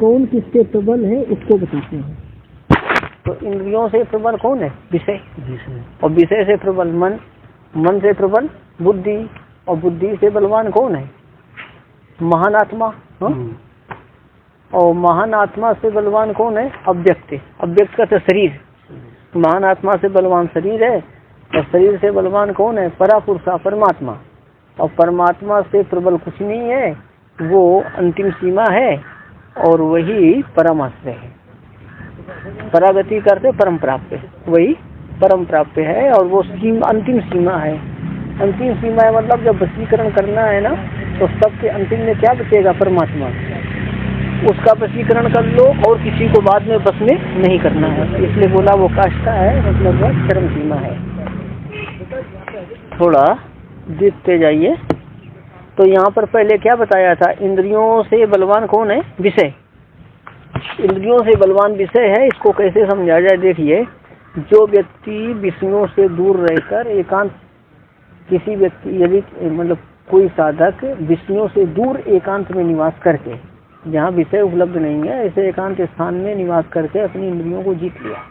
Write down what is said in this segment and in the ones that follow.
कौन किससे प्रबल है उसको बताते हैं। तो इंद्रियों से प्रबल कौन है? विषय। और विषय से प्रबल मन, मन से प्रबल बुद्धि, और बुद्धि से बलवान कौन है? महान आत्मा। और महान आत्मा से बलवान कौन है? अव्यक्त। अव्यक्त का तो शरीर। महान आत्मा से बलवान शरीर है, और शरीर से बलवान कौन है? परापुरुषा परमात्मा। और परमात्मा से प्रबल कुछ नहीं है, वो अंतिम सीमा है, और वही परमाश्रय है। परागति करते परम प्राप्त, वही परम प्राप्त है, और वो अंतिम सीमा है। अंतिम सीमा है मतलब जब वशीकरण करना है ना, तो सबसे अंतिम में क्या बचेगा? परमात्मा। उसका वशीकरण कर लो, और किसी को बाद में बस में नहीं करना है। इसलिए बोला वो काष्ठा है, मतलब वह चरम सीमा है। थोड़ा देखते जाइए। तो यहाँ पर पहले क्या बताया था? इंद्रियों से बलवान कौन है? विषय। इंद्रियों से बलवान विषय है। इसको कैसे समझा जाए? देखिए, जो व्यक्ति विषयों से दूर रहकर एकांत, किसी व्यक्ति यदि मतलब कोई साधक विषयों से दूर एकांत में निवास करके, जहाँ विषय उपलब्ध नहीं है, ऐसे एकांत स्थान में निवास करके अपनी इंद्रियों को जीत लिया।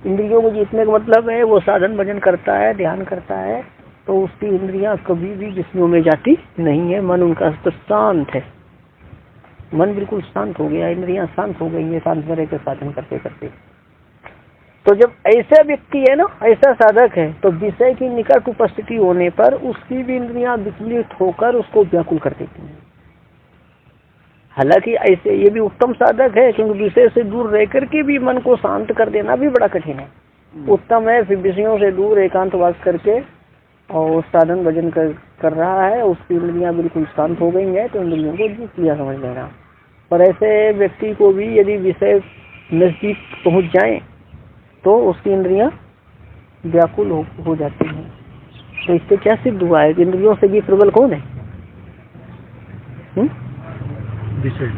इंद्रियों को जीतने का मतलब है वो साधन भजन करता है, ध्यान करता है, तो उसकी इंद्रियां कभी भी विषयों में जाती नहीं है। मन उनका तो शांत है, मन बिल्कुल शांत हो गया, इंद्रियां शांत हो गई है शांत भरे के साधन करते करते। तो जब ऐसा व्यक्ति है ना, ऐसा साधक है, तो विषय की निकट उपस्थिति होने पर उसकी भी इंद्रियां विचलित होकर उसको व्याकुल कर देती हैं। हालांकि ऐसे ये भी उत्तम साधक है, क्योंकि विषय से दूर रह करके भी मन को शांत कर देना भी बड़ा कठिन है। उत्तम है फिर विषयों से दूर एकांतवास करके और साधन भजन कर रहा है, उसकी इंद्रियां बिल्कुल शांत हो गई है, तो इंद्रियों को जीत लिया समझ लेना। पर ऐसे व्यक्ति को भी यदि विषय नजदीक पहुंच जाए तो उसकी इंद्रियां व्याकुल हो जाती हैं। तो इससे क्या सिद्ध हुआ है कि इंद्रियों से भी प्रबल कौन है? विषय।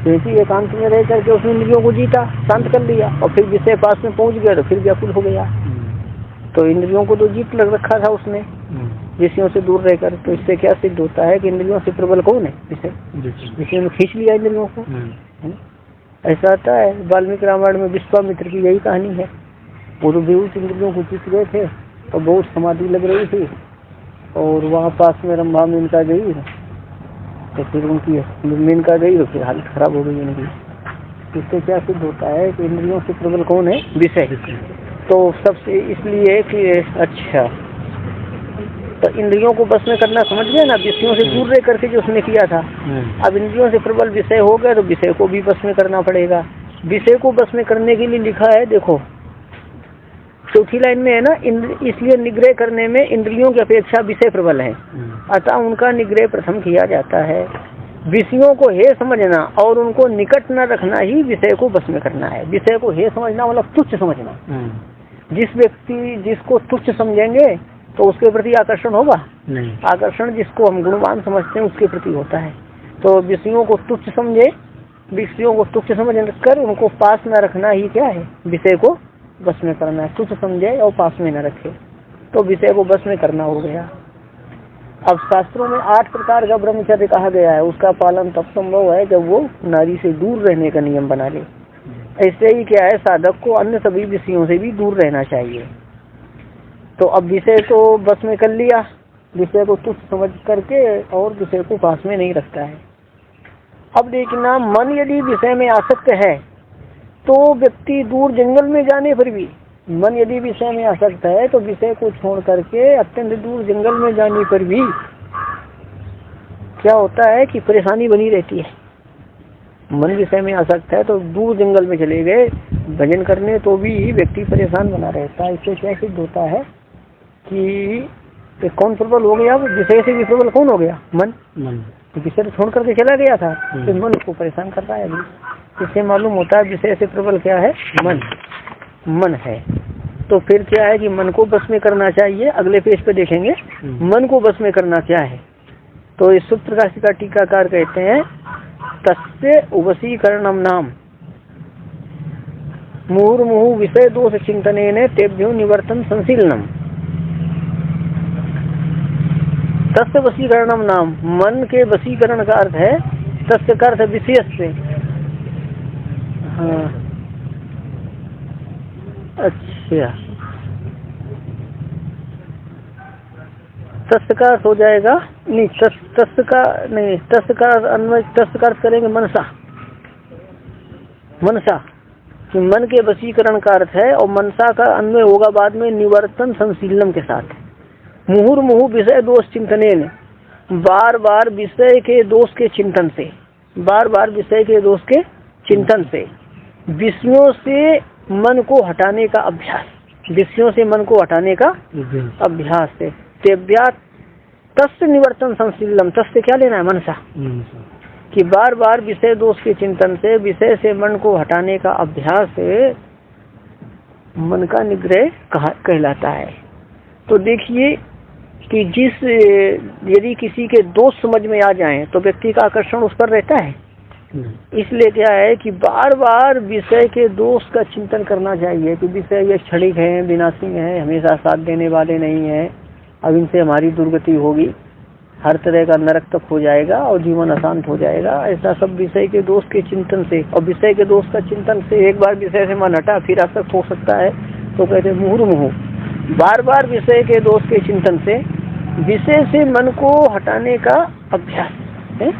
क्योंकि एकांत में रह करके उसने इंद्रियों को जीता, शांत कर लिया, और फिर विषय पास में पहुंच गया तो फिर व्याकुल हो गया। तो इंद्रियों को तो जीत लग रखा था उसने विषयों से दूर रहकर। तो इससे क्या सिद्ध होता है कि इंद्रियों से प्रबल कौन है? विषय। विषय में खींच लिया इंद्रियों को। ऐसा आता है वाल्मीकि रामायण में विश्वामित्र की यही कहानी है। वो तो बेहूस इंद्रियों को जीत गए थे, तो बहुत समाधि लग रही थी, और वहाँ पास में रंभा मेनका गई, तो फिर उनकी मेनका गई तो फिर हालत खराब हो गई उनकी। इससे क्या सिद्ध होता है कि इंद्रियों से प्रबल कौन है? विषय। तो सबसे इसलिए कि अच्छा, तो इंद्रियों को बस में करना समझ गए ना, विषयों से दूर रह करके जो उसने किया था। अब इंद्रियों से प्रबल विषय हो गया तो विषय को भी बस में करना पड़ेगा। विषय को बस में करने के लिए लिखा है, देखो चौथी लाइन में है ना, इसलिए निग्रह करने में इंद्रियों की अपेक्षा विषय प्रबल है, अतः उनका निग्रह प्रथम किया जाता है। विषयों को हे समझना और उनको निकट न रखना ही विषय को बस में करना है। विषय को हे समझना मतलब तुच्छ समझना। जिस व्यक्ति जिसको तुच्छ समझेंगे तो उसके प्रति आकर्षण होगा नहीं। आकर्षण जिसको हम गुणवान समझते हैं उसके प्रति होता है। तो विषयों को तुच्छ समझे, विषयों को तुच्छ समझ कर उनको पास न रखना ही क्या है? विषय को बस में करना है। तुच्छ समझे और पास में न रखे तो विषय को बस में करना हो गया। अब शास्त्रों में 8 प्रकार का ब्रह्मचर्य कहा गया है, उसका पालन तब संभव है जब वो नारी से दूर रहने का नियम बना ले। ऐसे ही क्या है, साधक को अन्य सभी विषयों से भी दूर रहना चाहिए। तो अब विषय को बस में कर लिया, विषय को तुच्छ समझ करके और विषय को पास में नहीं रखता है। अब देखना, मन यदि विषय में आसक्त है तो व्यक्ति दूर जंगल में जाने पर भी, मन यदि विषय में आसक्त है तो विषय को छोड़ करके अत्यंत दूर जंगल में जाने पर भी क्या होता है कि परेशानी बनी रहती है। मन विषय में आसक्त है तो दूर जंगल में चले गए भजन करने तो भी व्यक्ति परेशान बना रहता है। इससे क्या सिद्ध होता है कि कौन प्रबल हो गया? विषय से भी प्रबल कौन हो गया? मन। विषय छोड़ करके चला गया था तो मन उसको परेशान कर रहा है अभी। इससे मालूम होता है विषय से प्रबल क्या है? मन है। तो फिर क्या है कि मन को बस में करना चाहिए। अगले पेज पे देखेंगे मन को बस में करना क्या है। तो इस सूत्र का टीकाकार कहते हैं, तस्य वशीकरणम नाम मुहुर्मुहु विषय दोष चिंतनेन तेभ्यो निवर्तन संशीलनम। तस्य वशीकरणम नाम, मन के वशीकरण का अर्थ है, तस्य का अर्थ विषय से, हाँ अच्छा, तस् का हो जाएगा नहीं, तस् का नहीं, तस् का अन्वय, तस् का करेंगे मनसा, मनसा कि मन के वशीकरण का अर्थ है, और मनसा का अन्वय होगा बाद में निवर्तन संशीलनम के साथ। मुहुर्मुहु विषय दोष चिंतनेन, बार बार विषय के दोष के चिंतन से, बार बार विषय के दोष के चिंतन से, विषयों से मन को हटाने का अभ्यास, विषयों से मन को हटाने का अभ्यास से। तेभ्या तस्य निवर्तन संशीलनम, तस्य क्या लेना है, मनसा, कि बार बार विषय दोष के चिंतन से, विषय से मन को हटाने का अभ्यास से मन का निग्रह कहलाता है। तो देखिए कि जिस यदि किसी के दोष समझ में आ जाएं तो व्यक्ति का आकर्षण उस पर रहता है। इसलिए क्या है कि बार बार विषय के दोष का चिंतन करना चाहिए कि विषय ये क्षणिक है, विनाशी है, हमेशा साथ देने वाले नहीं है, अब इनसे हमारी दुर्गति होगी, हर तरह का नरक तक हो जाएगा और जीवन अशांत हो जाएगा। ऐसा सब विषय के दोष के चिंतन से, और विषय के दोष का चिंतन से एक बार विषय से मन हटा फिर आसक्त हो सकता है, तो कहते हैं मुहुर्मुहु, बार बार विषय के दोष के चिंतन से, विषय से मन को हटाने का अभ्यास है।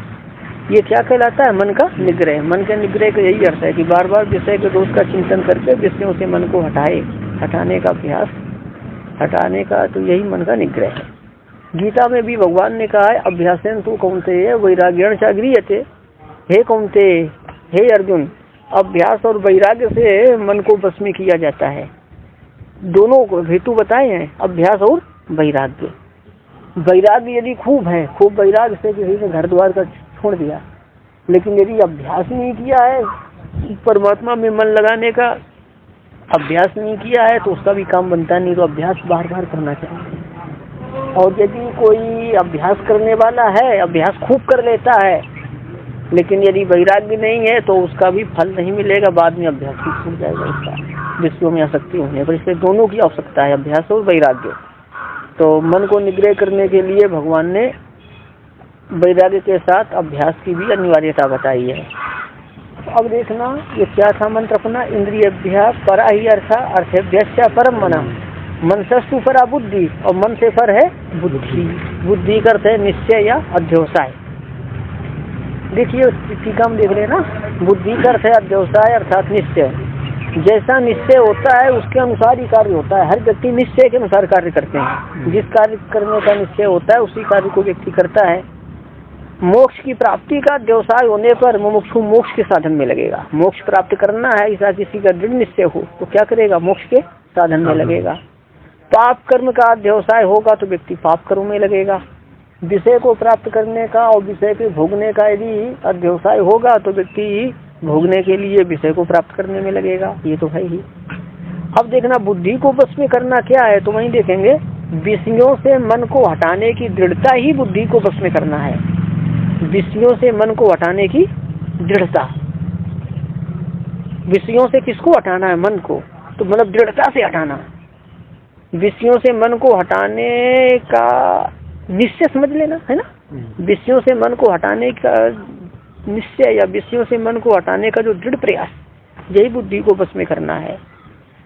ये क्या कहलाता है, मन का निग्रह। मन के निग्रह का यही अर्थ है कि बार बार विषय के दोष का चिंतन करके विषयों से मन को हटाए, हटाने का अभ्यास, हटाने का, तो यही मन का निग्रह है। गीता में भी भगवान ने कहा है अभ्यासेन तु कौन्तेय वैराग्येण च गृह्यते, हे कौन्तेय, हे अर्जुन, अभ्यास और वैराग्य से मन को बस में किया जाता है। दोनों को हेतु बताए हैं, अभ्यास और वैराग्य। वैराग्य यदि खूब है, खूब वैराग्य से किसी ने घर द्वार का छोड़ दिया, लेकिन यदि अभ्यास नहीं किया है, परमात्मा में मन लगाने का अभ्यास नहीं किया है, तो उसका भी काम बनता नहीं। तो अभ्यास बार बार करना चाहिए। और यदि कोई अभ्यास करने वाला है, अभ्यास खूब कर लेता है, लेकिन यदि वैराग्य नहीं है तो उसका भी फल नहीं मिलेगा, बाद में अभ्यास भी छूट जाएगा उसका, विषयों में आसक्ति होने पर। इसलिए दोनों की आवश्यकता है, अभ्यास और वैराग्य। तो मन को निग्रह करने के लिए भगवान ने वैराग्य के साथ अभ्यास की भी अनिवार्यता बताई है। अब देखना ये क्या था मंत्र अपना, इंद्रियभ्या परा ही अर्थेभ्य परम मना, मनसस्तु परा बुद्धि, और मन से पर है बुद्धि। बुद्धि का अर्थ है निश्चय या अध्यवसाय। देखिए टीका में देख लेना, बुद्धि का अर्थ है अध्यवसाय अर्थात निश्चय। जैसा निश्चय होता है उसके अनुसार ही कार्य होता है। हर व्यक्ति निश्चय के अनुसार कार्य करते हैं। जिस कार्य करने का निश्चय होता है उसी कार्य को व्यक्ति करता है। मोक्ष की प्राप्ति का व्यवसाय होने पर मुमुक्षु मोक्ष के साधन में लगेगा। मोक्ष प्राप्त करना है ऐसा किसी का दृढ़ निश्चय हो तो क्या करेगा, मोक्ष के साधन में लगेगा। पाप कर्म का व्यवसाय होगा तो व्यक्ति पाप कर्म में लगेगा। विषय को प्राप्त करने का और विषय के भोगने का यदि अध्यवसाय होगा तो व्यक्ति भोगने के लिए विषय को प्राप्त करने में लगेगा। ये तो है ही। अब देखना बुद्धि को बस में करना क्या है, तो वहीं देखेंगे विषयों से मन को हटाने की दृढ़ता ही बुद्धि को बस में करना है। विषयों से मन को हटाने की दृढ़ता, विषयों से किसको हटाना है, मन को, तो मतलब दृढ़ता से हटाना। विषयों से मन को हटाने का निश्चय समझ लेना है ना। विषयों से मन को हटाने का निश्चय या विषयों से मन को हटाने का जो दृढ़ प्रयास, यही बुद्धि को बस में करना है।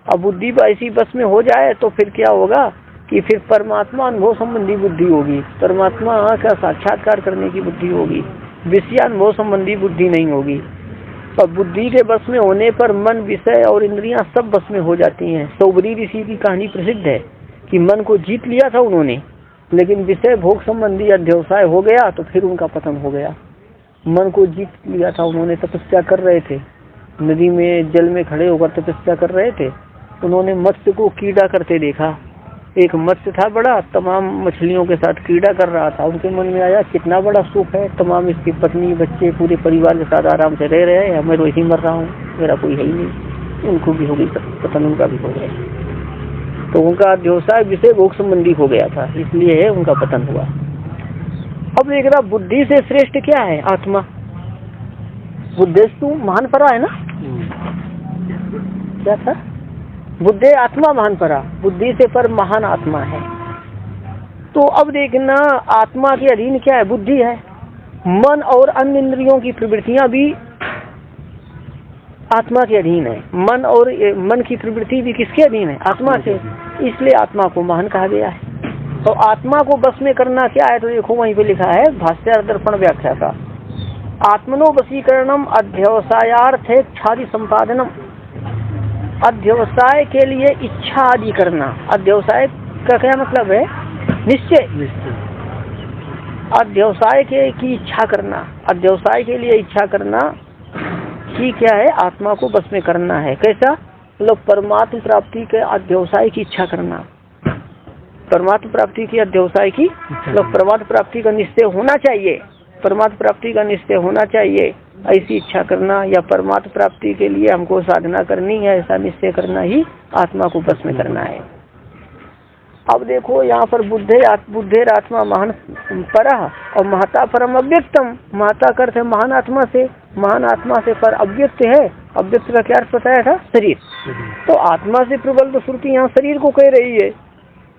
अब बुद्धि ऐसी बस में हो जाए तो फिर क्या होगा कि फिर परमात्मा अनुभव संबंधी बुद्धि होगी, परमात्मा का साक्षात्कार करने की बुद्धि होगी, विषयानुभव संबंधी बुद्धि नहीं होगी। और बुद्धि के बस में होने पर मन, विषय और इंद्रियां सब बस में हो जाती हैं। सौबरी ऋषि की कहानी प्रसिद्ध है कि मन को जीत लिया था उन्होंने, लेकिन विषय भोग संबंधी अध्यवसाय हो गया तो फिर उनका पतन हो गया। मन को जीत लिया था उन्होंने, तपस्या कर रहे थे, नदी में जल में खड़े होकर तपस्या कर रहे थे। उन्होंने मत्स्य को कीड़ा करते देखा। एक मत्स्य था बड़ा, तमाम मछलियों के साथ कीड़ा कर रहा था। उनके मन में आया कितना बड़ा सुख है, तमाम इसकी पत्नी बच्चे पूरे परिवार के साथ आराम से रह रहे हैं, मैं तो यही मर रहा हूँ, मेरा कोई है ही नहीं। उनको भी हो गई पतन, उनका भी हो गया। तो उनका व्यवसाय विषय भोग संबंधी हो गया था, इसलिए उनका पतन हुआ। अब देख रहा बुद्धि से श्रेष्ठ क्या है, आत्मा। बुद्धेस्तु महान परा है ना, क्या था, बुद्धे आत्मा महान परा, बुद्धि से पर महान आत्मा है। तो अब देखना आत्मा के अधीन क्या है, बुद्धि है। मन और अन्य इंद्रियों की प्रवृत्तियां भी आत्मा के अधीन है। मन और मन की प्रवृत्ति भी किसके अधीन है? आत्मा से। इसलिए आत्मा को महान कहा गया है। तो आत्मा को बस में करना क्या है? तो देखो वहीं पे लिखा है भाष्य दर्पण व्याख्या का, आत्मनो वशीकरणम अध्यवसायार्थ इच्छादि संपादनम। अध्यवसाय के लिए इच्छा आदि करना। अध्यवसाय का क्या मतलब है? निश्चय। अध्यवसाय की इच्छा करना, अध्यवसाय के लिए इच्छा करना की क्या है? आत्मा को बस में करना है। कैसा? मतलब परमात्म प्राप्ति के अध्यवसाय की इच्छा करना। परमात्म प्राप्ति की अध्यवसाय की मतलब परमात्म प्राप्ति का निश्चय होना चाहिए, परमात्म प्राप्ति का निश्चय होना चाहिए, ऐसी इच्छा करना, या परमात्म प्राप्ति के लिए हमको साधना करनी है ऐसा निश्चय करना ही आत्मा को बस में करना है। अब देखो यहाँ पर बुद्धेर आत्मा महान परः और महता परम अव्यक्तम। महता का अर्थ है महान आत्मा से, महान आत्मा से पर अव्यक्त है। अव्यक्त का क्या अर्थ बताया था? शरीर। तो आत्मा से प्रबल तो श्रुति यहाँ शरीर को कह रही है।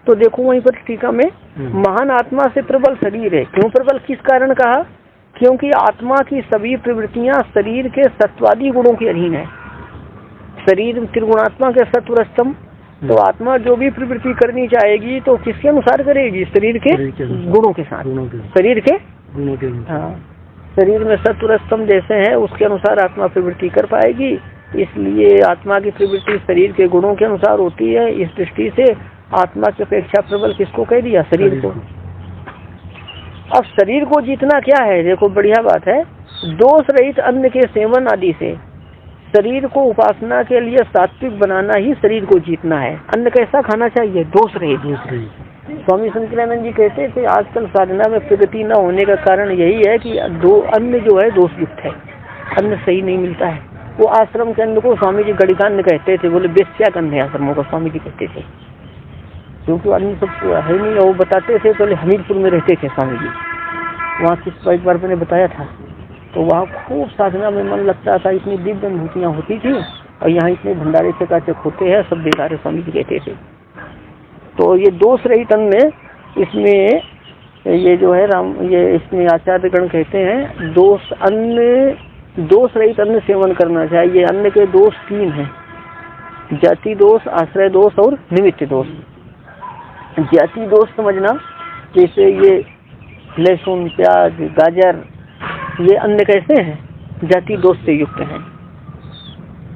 तो देखो वहीं पर टीका में महान आत्मा से प्रबल शरीर है। क्यों प्रबल? किस कारण कहा? क्योंकि आत्मा की सभी प्रवृत्तियां शरीर के सत्वादी गुणों के अधीन है। शरीर त्रिगुणात्मा के सत्व स्तंभ। तो आत्मा जो भी प्रवृत्ति करनी चाहेगी तो किसके अनुसार करेगी? शरीर के गुणों के साथ। शरीर के गुणों के, हाँ, शरीर में सत्व स्तंभ जैसे हैं उसके अनुसार आत्मा प्रवृत्ति कर पाएगी। इसलिए आत्मा की प्रवृत्ति शरीर के गुणों के अनुसार होती है। इस दृष्टि से आत्मा की अपेक्षा प्रबल किसको कह दिया? शरीर को। अब शरीर को जीतना क्या है? देखो बढ़िया बात है, दोष रहित अन्न के सेवन आदि से शरीर को उपासना के लिए सात्विक बनाना ही शरीर को जीतना है। अन्न कैसा खाना चाहिए? दोष रहित। स्वामी शंकरानंद जी कहते थे आजकल साधना में प्रगति न होने का कारण यही है कि अन्न जो है दोष युक्त है, अन्न सही नहीं मिलता है। वो आश्रम के अन्न को स्वामी जी गणिकान्न कहते थे, बोले बेस्या अन्न है आश्रमों को, स्वामी जी कहते थे। क्योंकि आदमी सब है नहीं, वो बताते थे। पहले हमीरपुर में रहते थे स्वामी जी, वहाँ किस एक बार मैंने बताया था, तो वहाँ खूब साधना में मन लगता था, इतनी दिव्य अनुभूतियाँ होती थी। और यहाँ इतने भंडारे चकाचक होते हैं, सब बेकार है, स्वामी जी कहते थे। तो ये दोष रहित अन्न, इसमें ये जो है ये इसमें आचार्यगण कहते हैं दोष रहित अन्न सेवन करना चाहिए। अन्न के दोष 3 हैं, जाति दोष, आश्रय दोष और निमित्त दोष। जाति दोष समझना, जैसे ये लहसुन, प्याज, गाजर, ये अन्न कैसे हैं? जाति दोष से युक्त हैं,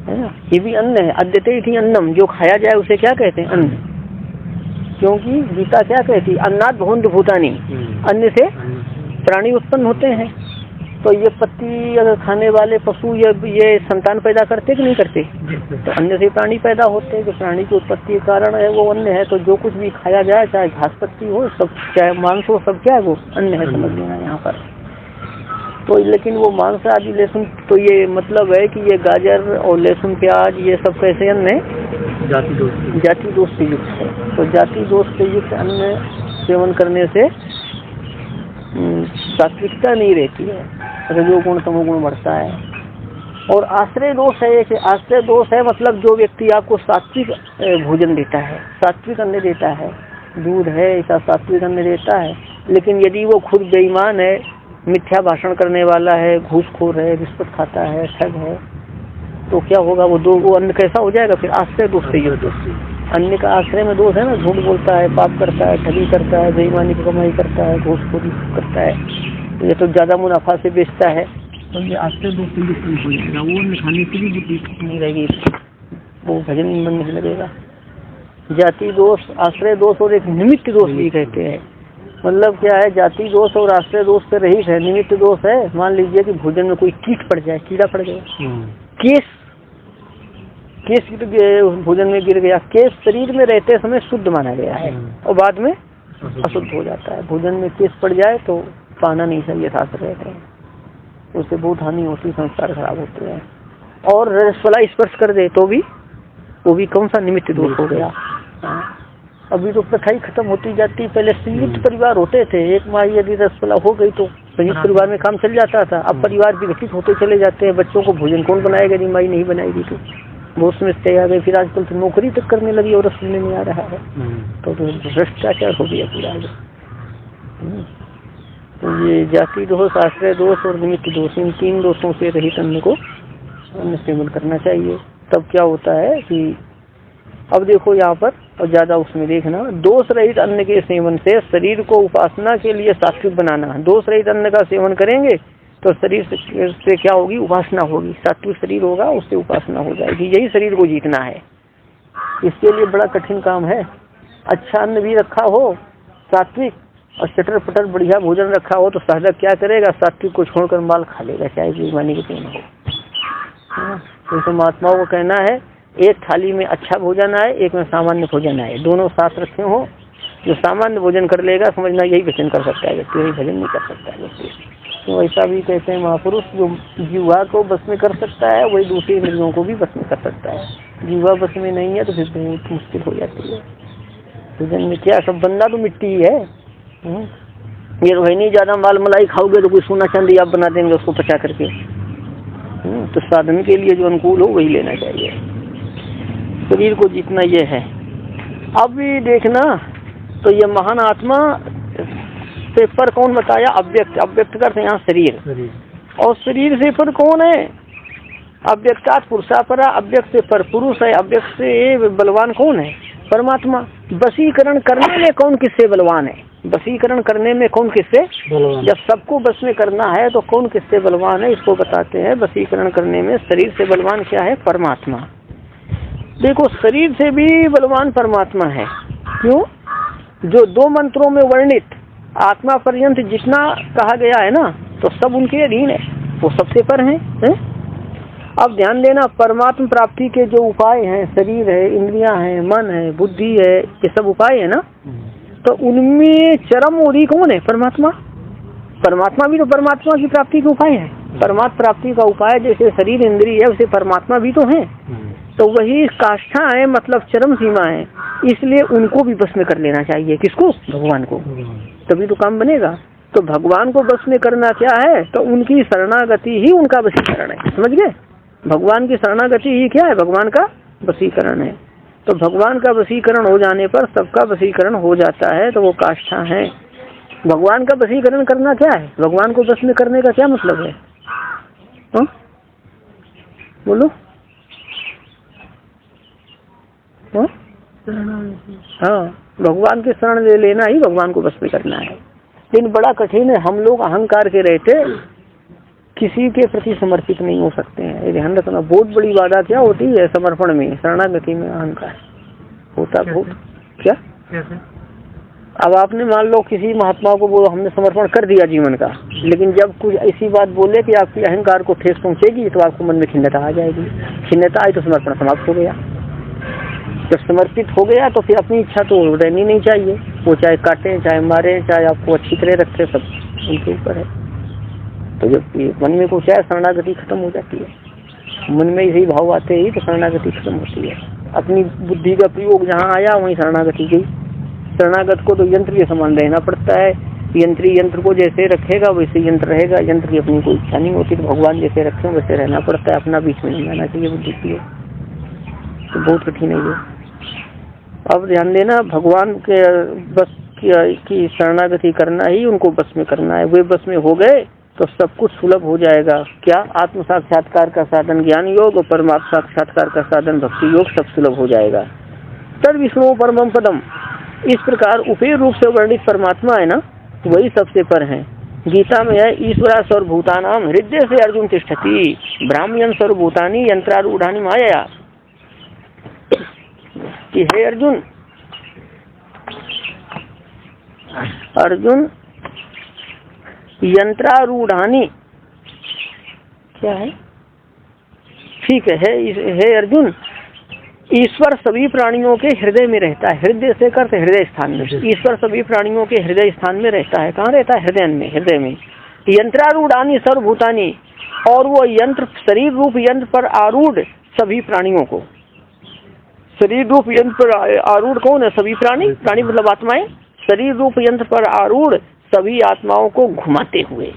है ना। ये भी अन्न है। अद्यते थी अन्नम, जो खाया जाए उसे क्या कहते हैं? अन्न। क्योंकि गीता क्या कहती? अन्नात् भवन्ति भूतानि, अन्न से प्राणी उत्पन्न होते हैं। तो ये पत्ती अगर खाने वाले पशु ये संतान पैदा करते कि नहीं करते? तो अन्न से प्राणी पैदा होते हैं। जो प्राणी की उत्पत्ति के कारण है वो अन्न है। तो जो कुछ भी खाया जाए, चाहे घास पत्ती हो, सब, चाहे मांस हो, सब क्या है? वो अन्न है, समझ लेना यहाँ पर। तो लेकिन वो मांस आदि लहसुन, तो ये मतलब है कि ये गाजर और लहसुन, प्याज, ये सब कैसे अन्न है? जाति दोष से युक्त है। तो जाति दोष से युक्त अन्न सेवन करने से सात्विकता नहीं रहती है, रजोगुण तमोगुण बढ़ता है। और आश्रय दोष है। एक आश्रय दोष है, मतलब जो व्यक्ति आपको सात्विक भोजन देता है, सात्विक अन्न देता है, दूध है ऐसा सात्विक अन्न देता है, लेकिन यदि वो खुद बेईमान है, मिथ्या भाषण करने वाला है, घूसखोर है, रिश्वत खाता है, ठग है, तो क्या होगा? वो अन्न कैसा हो जाएगा? फिर आश्रय दोष से युक्त। अन्न का आश्रय में दोष है ना, झूठ बोलता है, पाप करता है, ठगी करता है, बेईमानी की कमाई करता है, घूसखोरी करता है, ये तो ज्यादा मुनाफा से बेचता है, तो ये आश्रय दोष से युक्त हो जाएगा। वो अन्न खाने की भी बुद्धि नहीं रहेगी, वो भजन में मन नहीं लगेगा। जाति दोष, आश्रय दोष और एक निमित्त दोष भी कहते हैं। मतलब क्या है? जाति दोष और आश्रय दोष से रहित है। निमित्त दोष है, मान लीजिए कि भोजन में कोई कीट पड़ जाए, कीड़ा पड़ गया, केश भोजन में गिर गया। केश शरीर में रहते समय शुद्ध माना गया है और बाद में अशुद्ध हो जाता है। भोजन में केश पड़ जाए तो पाना नहीं चाहिए, शास्त्र कहते हैं, उससे बहुत हानि होती, संस्कार खराब होते हैं। और रसफला स्पर्श कर दे तो भी वो भी कौन सा? निमित्त दोष हो गया। अभी तो प्रथा ही खत्म होती जाती। पहले संयुक्त परिवार होते थे, एक माँ यदि रसफला हो गई तो संयुक्त परिवार में काम चल जाता था। अब परिवार विघटित होते चले जाते हैं। बच्चों को भोजन कौन बनाएगा यदि माई नहीं बनाएगी? तो बहुत समस्या आ गई। फिर आजकल तो नौकरी तक करने लगी और सुनने में आ रहा है, तो भ्रष्टाचार हो गया पूरा। तो ये जाति दोष, आश्रय दोष और निमित्त दोष, इन 3 दोषों से रहित अन्न को अन्न सेवन करना चाहिए। तब क्या होता है कि अब देखो यहाँ पर, और ज्यादा उसमें देखना, दोष रहित अन्न के सेवन से शरीर को उपासना के लिए सात्विक बनाना। दोष रहित अन्न का सेवन करेंगे तो शरीर से क्या होगी, उपासना होगी, सात्विक शरीर होगा, उससे उपासना हो जाएगी। यही शरीर को जीतना है। इसके लिए बड़ा कठिन काम है। अच्छा अन्न भी रखा हो सात्विक, और चटर पटर बढ़िया भोजन रखा हो, तो साधक क्या करेगा, सात्विक को छोड़कर माल खा लेगा, चाहे बेईमानी की पेन हो। तो महात्माओं को कहना है, एक थाली में अच्छा भोजन आए, एक में सामान्य भोजन आए, दोनों साथ रखे हो। जो सामान्य भोजन कर लेगा, समझना यही भजन कर सकता है व्यक्ति, यही भजन नहीं कर सकता है व्यक्ति। तो ऐसा भी कहते हैं महापुरुष, जो जीवा को बस में कर सकता है वही दूसरी इंद्रियों को भी बस में कर सकता है। जीवा बस में नहीं है तो फिर बहुत मुश्किल हो जाती है। भोजन में क्या, सब बंदा तो मिट्टी ही है। ये वही नहीं, ज्यादा माल मलाई खाओगे तो कोई सोना चांदी आप बना देंगे उसको पचा करके। तो साधन के लिए जो अनुकूल हो वही लेना चाहिए। शरीर को जीतना ये है। अब भी देखना, तो ये महान आत्मा से पर कौन बताया, अव्यक्त। अव्यक्त करते यहाँ शरीर, और शरीर से पर कौन है, अव्यक्तात् पुरुषापरा। अव्यक्त से पर पुरुष है, अव्यक्त से बलवान कौन है, परमात्मा। वशीकरण करने में कौन किससे बलवान है, वशीकरण करने में कौन किससे बलवान। जब सबको बस में करना है तो कौन किससे बलवान है, इसको बताते हैं। वशीकरण करने में शरीर से बलवान क्या है, परमात्मा। देखो शरीर से भी बलवान परमात्मा है। क्यों, जो दो मंत्रों में वर्णित आत्मा पर्यंत जितना कहा गया है ना, तो सब उनके अधीन है, वो सबसे पर हैं है? अब ध्यान देना, परमात्मा प्राप्ति के जो उपाय हैं, शरीर है, इंद्रियां हैं, मन है, बुद्धि है, ये सब उपाय है ना। तो उनमें चरम ओरी कौन है, परमात्मा। परमात्मा भी तो परमात्मा की प्राप्ति के उपाय है। परमात्मा प्राप्ति का उपाय जैसे शरीर इंद्रिय है, वैसे परमात्मा भी तो है। तो वही काष्ठा है, मतलब चरम सीमा है। इसलिए उनको भी बस में कर लेना चाहिए। किसको, भगवान को, तभी तो काम बनेगा। तो भगवान को बस में करना क्या है, तो उनकी शरणागति ही उनका वशीकरण है। समझ गए, भगवान की शरणागति ही क्या है, भगवान का वशीकरण है। तो भगवान का वशीकरण हो जाने पर सबका वशीकरण हो जाता है, तो वो काष्ठा है। भगवान का वशीकरण करना क्या है, भगवान को बस में करने का क्या मतलब है, हा? बोलो। हाँ, भगवान के शरण ले लेना ही भगवान को बस में करना है। लेकिन बड़ा कठिन है, हम लोग अहंकार के रहते किसी के प्रति समर्पित नहीं हो सकते हैं। ध्यान रखना, बहुत बड़ी बाधा क्या होती है समर्पण में, शरणागति में अहंकार होता बहुत। क्या कैसे? अब आपने मान लो किसी महात्मा को बोलो हमने समर्पण कर दिया जीवन का, लेकिन जब कुछ ऐसी बात बोले कि आपकी अहंकार को ठेस पहुंचेगी, तो आपको मन में खिन्नता आ जाएगी। खिन्नता आई तो समर्पण समाप्त हो गया। जब समर्पित हो गया तो फिर अपनी इच्छा तो रहनी नहीं चाहिए। वो चाहे काटे, चाहे मारे, चाहे आपको अच्छी तरह रखे, सब उनके ऊपर है। तो जब मन में कुछ है, शरणागति खत्म हो जाती है। मन में यही भाव आते ही तो शरणागति खत्म होती है। अपनी बुद्धि का प्रयोग जहाँ आया वहीं शरणागति गई। शरणागत को तो यंत्र के समान रहना पड़ता है। यंत्री यंत्र को जैसे रखेगा वैसे यंत्र रहेगा। यंत्र की अपनी कोई इच्छा नहीं होती, तो भगवान जैसे रखे वैसे रहना पड़ता है। अपना बीच में नहीं आना चाहिए बुद्धि की, तो बहुत कठिन है ये। अब ध्यान देना, भगवान के बस की शरणागति करना ही उनको बस में करना है। वे बस में हो गए तो सब कुछ सुलभ हो जाएगा। क्या, आत्म साक्षात्कार का साधन ज्ञान योग और परमात्मा साक्षात्कार का साधन भक्ति योग, सब सुलभ हो जाएगा। तद विष्णु परमम पदम, इस प्रकार उपेय रूप से वर्णित परमात्मा है ना, वही सबसे पर है। गीता में है, ईश्वरा सर्वभूतानाम हृदय से अर्जुन तिष्ठति, ब्राह्मण सर्वभूतानि यंत्रारूढ़ानि माया। कि हे अर्जुन, अर्जुन यंत्रारूढ़ानि क्या है, ठीक है, हे अर्जुन, ईश्वर सभी प्राणियों के हृदय में रहता है। हृदय से करते हृदय स्थान में, ईश्वर सभी प्राणियों के हृदय स्थान में रहता है। कहाँ रहता है, हृदय में, हृदय में। यंत्रारूढ़ानि सर्वभूतानि, और वो यंत्र, शरीर रूप यंत्र पर आरूढ़ सभी प्राणियों को, शरीर रूप यंत्र पर आरूढ़ कौन है, सभी प्राणी, प्राणी मतलब आत्माएं, शरीर रूप यंत्र पर आरूढ़ सभी आत्माओं को घुमाते हुए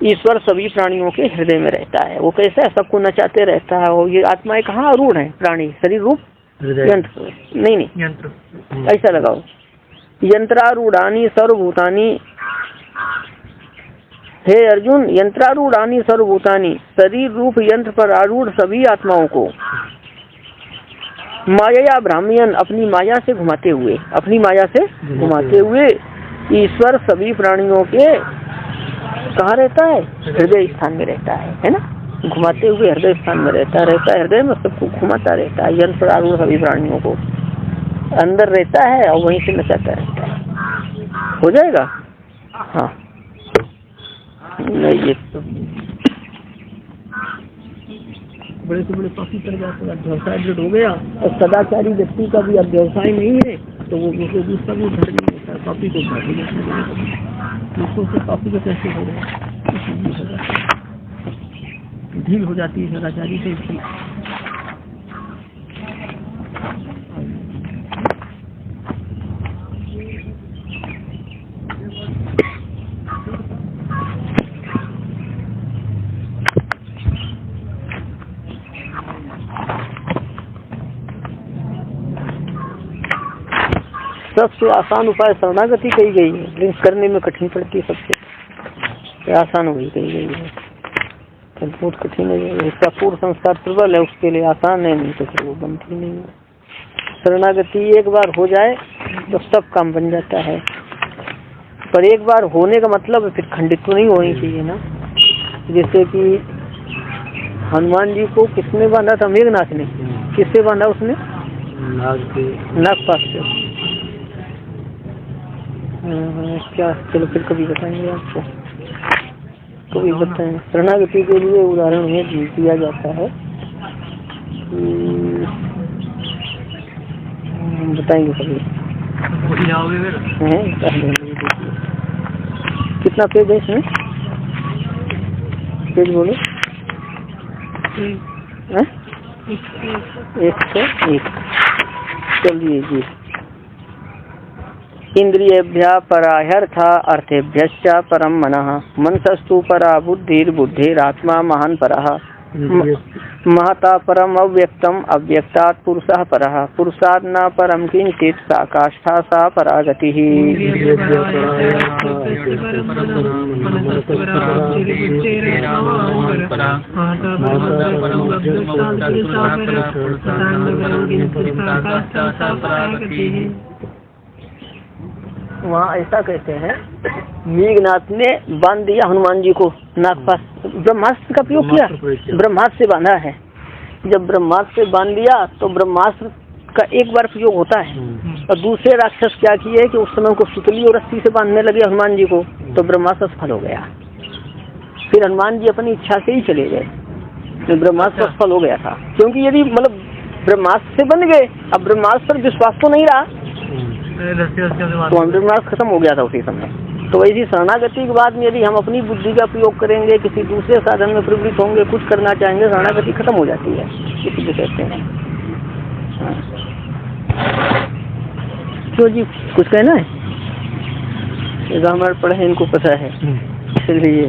ईश्वर सभी प्राणियों के हृदय में रहता है। वो कैसा है, सबको नचाते रहता है। और ये आत्माएं कहाँ आरूढ़ है, प्राणी, शरीर रूप यंत्र, नहीं यंत्र, ऐसा लगाओ। यंत्रारूढ़ानि सर्वभूतानि हे अर्जुन, यंत्रारूढ़ानि सर्वभूतानि, शरीर रूप यंत्र पर आरूढ़ सभी आत्माओं को माया भ्राम्यन, अपनी माया से घुमाते हुए, अपनी माया से घुमाते हुए ईश्वर सभी प्राणियों के कहाँ रहता है? हृदय स्थान में रहता है ना। घुमाते हुए हृदय स्थान में रहता है, हृदय में सबको घुमाता रहता है। यंत्र आरूढ़ सभी प्राणियों को अंदर रहता है और वहीं से नचाता रहता है। हो जाएगा? हाँ, नहीं ये तो बड़े से बड़े पापी कर जाते हैं। व्यवसाय दृढ़ हो गया और सदाचारी व्यक्ति का भी अब व्यवसाय नहीं है तो वो दूसरा वो धर्म नहीं होता है, पापी को दूसरों से पापी को कैसे हो गया, ढील हो जाती है सदाचारी से इसकी। सबसे आसान उपाय शरणागति कही गई है, लेकिन करने में कठिन पड़ती है। सबसे आसान वही कही गई है, बहुत कठिन है। उसका पूर्व संस्कार प्रबल है, उसके लिए आसान है, नहीं तो फिर वो बनती नहीं है। शरणागति एक बार हो जाए तो सब काम बन जाता है, पर एक बार होने का मतलब फिर खंडित तो नहीं होनी चाहिए ना। जैसे कि हनुमान जी को किसने बांधा था? मेघनाथ ने। किससे बांधा उसने? नागपाश से। क्या, चलो फिर कभी बताएंगे आपको, कभी बताएं। शरणागति के लिए उदाहरण में दिया जाता है, बताएंगे कभी। कितना पेज है इसमें? पेज बोलो। 101। चलिए जी। इंद्रियेभ्यः परा ह्यर्था अर्थेभ्यश्च परम मनः, मनसस्तु परा बुद्धिर्बुद्धिरात्मा महान् परः, महता परम अव्यक्तम अव्यक्तात् पुरुषः परः, पुरुषात् न परम किंचित् सा काष्ठा सा परागतिः। वहाँ ऐसा कहते हैं, मेघनाथ ने बांध दिया हनुमान जी को नागपाश, ब्रह्मास्त्र का प्रयोग किया, ब्रह्मास्त्र से बांधा है। जब ब्रह्मास्त्र से बांध दिया तो ब्रह्मास्त्र का एक बार प्रयोग होता है, और दूसरे राक्षस क्या किए कि उस समय को सुतली और रस्सी से बांधने लगे हनुमान जी को, तो ब्रह्मास्त्र सफल हो गया। फिर हनुमान जी अपनी इच्छा से ही चले गए, तो ब्रह्मास्त्र सफल हो गया था। क्योंकि यदि मतलब ब्रह्मास्त्र से बन गए, अब ब्रह्मास्त्र पर विश्वास तो नहीं रहा, तो ब्रह्मास्त्र खत्म हो गया था उसी समय। तो वैसी शरणागति के बाद में यदि हम अपनी बुद्धि का प्रयोग करेंगे, किसी दूसरे साधन में प्रवृत्त होंगे, कुछ करना चाहेंगे, शरणागति खत्म हो जाती है, इसीलिए कहते हैं। क्यों जी, कुछ कहना है? हमारे पढ़े इनको पता है, इसलिए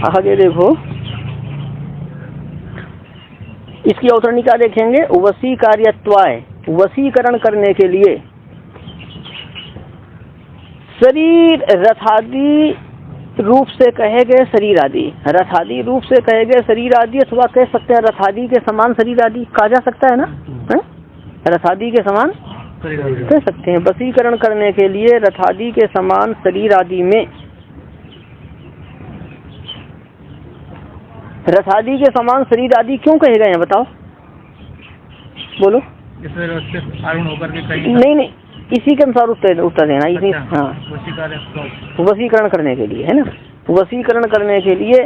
आगे देखो इसकी अवतरणिका देखेंगे। वशीकार्यत्वाय, वशीकरण करने के लिए शरीर रथादि रूप से कहे गए शरीर आदि, रथादि रूप से कहे गए शरीर आदि, अथवा कह सकते हैं रथादि के समान शरीर आदि कहा जा सकता है ना, है? रथादि के समान कह सकते हैं। वशीकरण करने के लिए रथादि के समान शरीर आदि में, रथादि के समान शरीर आदि क्यों कहे गए हैं बताओ, बोलो। नहीं, इसी के अनुसार उत्तर देना। इसी हाँ, वशीकरण करने के लिए है ना, वशीकरण करने के लिए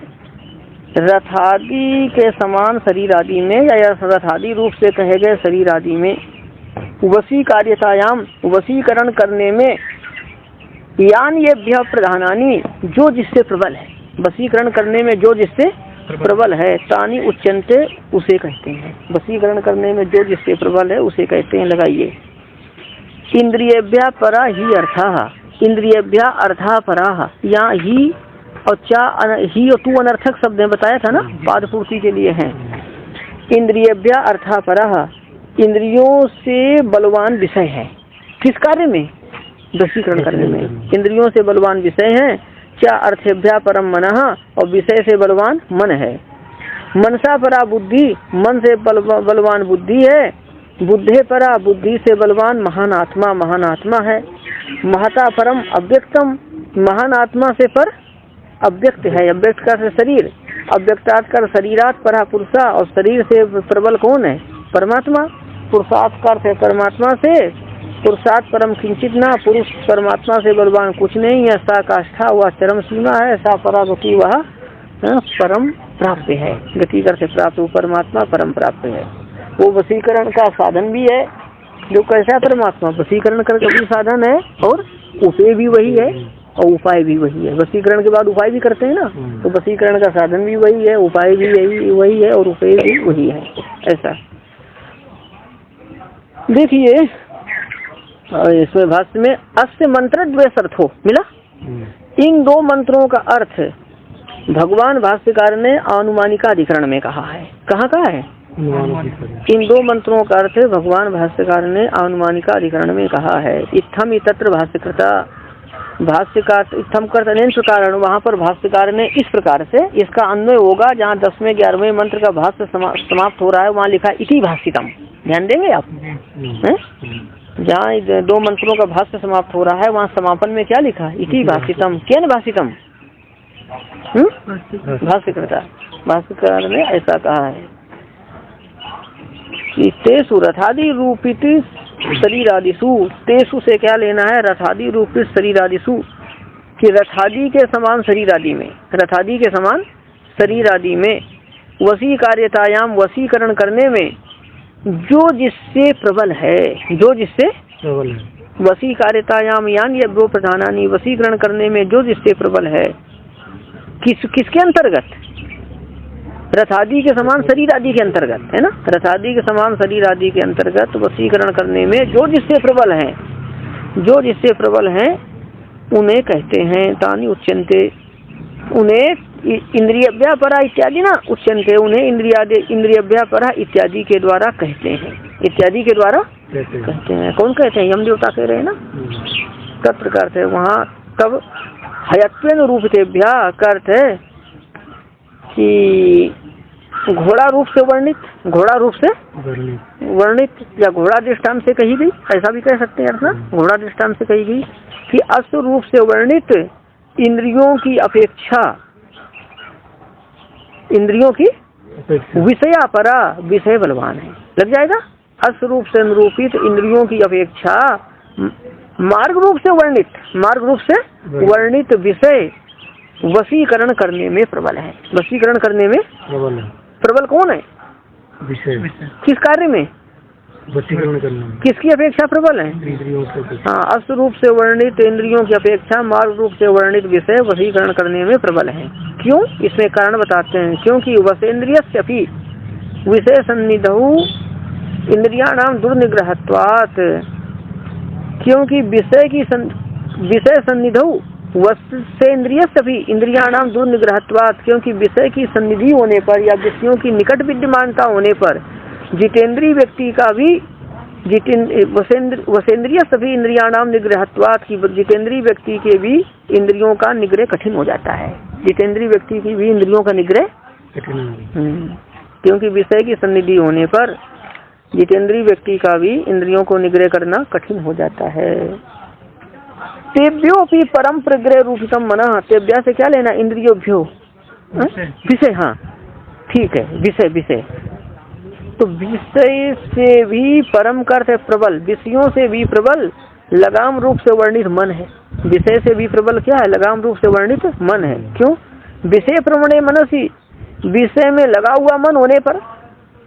रथादि के समान शरीर आदि में या रथादि रूप से कहे गए शरीर आदि में वशीकार्यतायाम, वशीकरण करने में यान ये प्रधानानि, जो जिससे प्रबल है, वशीकरण करने में जो जिससे प्रबल है, तानी उच्चन्ते, उसे कहते हैं। वशीकरण करने में जो जिससे प्रबल है उसे कहते हैं। लगाइए, इंद्रियेभ्यः परा ही अर्थः, इंद्रियेभ्यः अर्थः पराः, यहाँ ही और चा ही और तू अनर्थक शब्द ने बताया था ना, पाद पूर्ति के लिए हैं। इंद्रियेभ्यः अर्थः पराः, इंद्रियों से बलवान विषय है, किस कार्य में? वशीकरण करने में। इंद्रियों से बलवान विषय है। उच्चा अर्थेभ्या परम मनः, और विषय से बलवान मन है। मनसा परा बुद्धि, मन से बलवान बुद्धि है। बुद्धे परा, बुद्धि से बलवान महान आत्मा, महान आत्मा है। महता परम अव्यक्तम, महान आत्मा से पर अव्यक्त है। अव्यक्त का शरीर, अव्यक्तात् कर शरीरात् परा पुरुषा, और शरीर से प्रबल कौन है? परमात्मा। पुरुषात् का अर्थ है परमात्मा से, पुरुषात् परम किंचित ना, पुरुष परमात्मा से बलवान कुछ नहीं है। सा काष्ठा, वह चरम सीमा है। सा परागति, वह परम प्राप्त है। गति कर से प्राप्त, वो परमात्मा परम प्राप्त है। वो वशीकरण का साधन भी है। जो कैसा परमात्मा? वशीकरण कर भी साधन है, और उपाय भी वही है, और उपाय भी वही है। वशीकरण के बाद उपाय भी करते हैं ना, तो वशीकरण का साधन भी वही है, उपाय भी वही है, और उपाय भी वही है। ऐसा देखिए इसमें भाष्य में अस्य मंत्र द्वेषर्थो मिला। इन दो मंत्रों का अर्थ भगवान भाष्यकार ने अनुमानिका अधिकरण में कहा है। कहाँ कहा है? इन दो मंत्रों का अर्थ भगवान भाष्यकार ने अनुमानिका अधिकरण में कहा है। इत्थम तत्र भाष्यकृता, भाष्यकार इत्थम कर्तन प्रकार, वहाँ पर भाष्यकार ने इस प्रकार से इसका अन्वय होगा। जहाँ 10वें 11वें मंत्र का भाष्य समाप्त हो रहा है, वहाँ लिखा इति भाष्यितम। ध्यान देंगे आप, जहाँ दो मंत्रों का भाष्य समाप्त हो रहा है, वहाँ समापन में क्या लिखा? इति भाष्यितम। केन भाष्यितम? भाष्यकृता, भाष्यकार ने ऐसा कहा है कि तेसु रथादि रूपित शरीरादिषु, तेसु से क्या लेना है? रथादि रूपित शरीरादिषु, कि रथादि के समान शरीर आदि में, रथादि के समान शरीर आदि में, वशी कार्यतायाम, वशीकरण करने में, जो जिससे प्रबल है, जो जिससे प्रबल है। वशी कार्यतायाम यान ये दो प्रधानानी, वशीकरण करने में जो जिससे प्रबल है। किसके अंतर्गत? रथादि के समान शरीर आदि के अंतर्गत, है ना। रथादि के समान शरीर आदि के अंतर्गत वशीकरण करने में जो जिससे प्रबल है, जो जिससे प्रबल है, उन्हें कहते हैं तानि उच्यन्ते, उन्हें इंद्रियभ्या परा इत्यादि ना उच्यन्ते, उन्हें इंद्रियभ्या परा इत्यादि के द्वारा कहते हैं। इत्यादि के द्वारा कहते हैं। कौन कहते हैं? यम देवता कह रहे हैं ना। तब प्रकार से वहाँ तब हयत्वेन रूपतेभ्या का अर्थ है कि घोड़ा रूप से वर्णित, घोड़ा रूप से वर्णित, या घोड़ा दृष्टांत से कही गई, ऐसा भी कह सकते हैं अर्थ ना। घोड़ा दृष्टांत से कही गई कि अश्व रूप से वर्णित इंद्रियों की अपेक्षा, इंद्रियों की विषया परा, विषय बलवान है। लग जाएगा। अश्व रूप से निरूपित इंद्रियों की अपेक्षा मार्ग रूप से वर्णित, मार्ग रूप से वर्णित विषय वशीकरण करने में प्रबल है। वशीकरण करने में प्रबल कौन है? विषय। किस कार्य में? वशीकरण करने में। किसकी अपेक्षा प्रबल है? इंद्रियों की। हाँ, अश्व रूप से वर्णित इंद्रियों की अपेक्षा मार्ग रूप से वर्णित विषय वशीकरण करने में प्रबल है। क्यों? इसमें कारण बताते हैं। क्योंकि वसेन्द्रियस्यपि विषय सन्निधौ इंद्रियाणाम दुर्निग्रहत्वात्, क्योंकि विषय सन्निधौ वसेन्द्रियस्यपि इंद्रियाणाम दुर्निग्रहत्वात्, क्योंकि विषय की सन्निधि होने पर या विषयों की निकट विद्यमानता होने पर जितेंद्रीय व्यक्ति का भी वसेन्द्रिय सभी इंद्रियाणाम निग्रहत्वात् की, जितेंद्रीय व्यक्ति के भी इंद्रियों का निग्रह कठिन हो जाता है। जितेंद्रीय व्यक्ति की भी इंद्रियों का निग्रह कठिन, क्योंकि विषय की सन्निधि होने पर जितेंद्रीय व्यक्ति का भी इंद्रियों को निग्रह करना कठिन हो जाता है। तेभ्यो भी परम प्रग्रह रूपितम मनः, तेभ्या से क्या लेना? इंद्रियोभ्यो विषय। हाँ ठीक है, विषय विषय। तो विषय से भी परम का अर्थ है प्रबल, विषयों से भी प्रबल लगाम रूप से वर्णित मन है। विषय से भी प्रबल क्या है? लगाम रूप से वर्णित मन है। क्यों? विषय प्रवणे मनसी, विषय में लगा हुआ मन होने पर,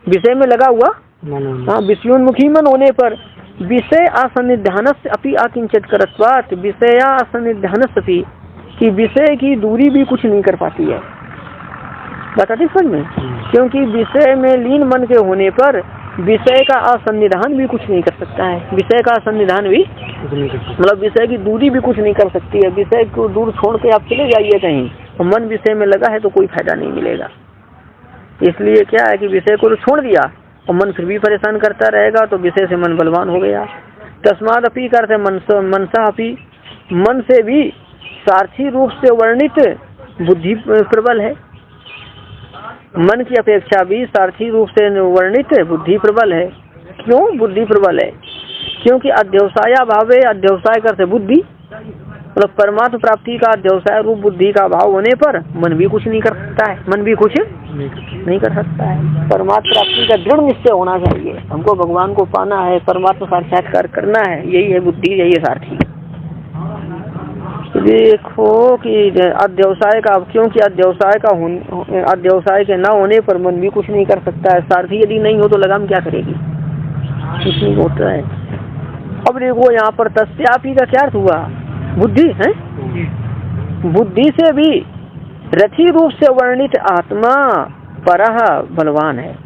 विषय में लगा हुआ, हाँ, विषयोन्मुखी मन होने पर, विषय असन्निधानस्य अपि अकिंचित करत्वात्, विषय असन्निधानस्य अपि, कि विषय की दूरी भी कुछ नहीं कर पाती है। बताते समझ में? क्योंकि विषय में लीन मन के होने पर विषय का असन्निधान भी कुछ नहीं कर सकता है। विषय का असन्निधान भी मतलब विषय की दूरी भी कुछ नहीं कर सकती है। विषय को दूर छोड़ के आप चले जाइए कहीं, तो मन विषय में लगा है तो कोई फायदा नहीं मिलेगा। इसलिए क्या है कि विषय को छोड़ दिया और मन फिर भी परेशान करता रहेगा, तो विषय से मन बलवान हो गया। तस्माद अपी करते मनसा अपी, मन से भी सारथी रूप से वर्णित बुद्धि प्रबल है। मन की अपेक्षा भी सारथी रूप से वर्णित बुद्धि प्रबल है। क्यों बुद्धि प्रबल है? क्योंकि अध्यवसाया भावे, अध्यवसाय करते बुद्धि, मतलब परमात्म प्राप्ति का अध्यवसाय रूप बुद्धि का भाव होने पर मन भी कुछ नहीं कर सकता है। मन भी कुछ नहीं कर सकता है। परमात्म प्राप्ति का दृढ़ निश्चय होना चाहिए। हमको भगवान को पाना है, परमात्मा साक्षात्कार करना है, यही है बुद्धि, यही है सारथी। देखो कि अध्यवसाय का, क्योंकि अध्यवसाय के न होने पर मन भी कुछ नहीं कर सकता है। सारथी यदि नहीं हो तो लगाम क्या करेगी? कुछ नहीं होता है। अब देखो यहाँ पर तस्यापि का क्या अर्थ हुआ? बुद्धि है। बुद्धि से भी रथी रूप से वर्णित आत्मा परह बलवान है।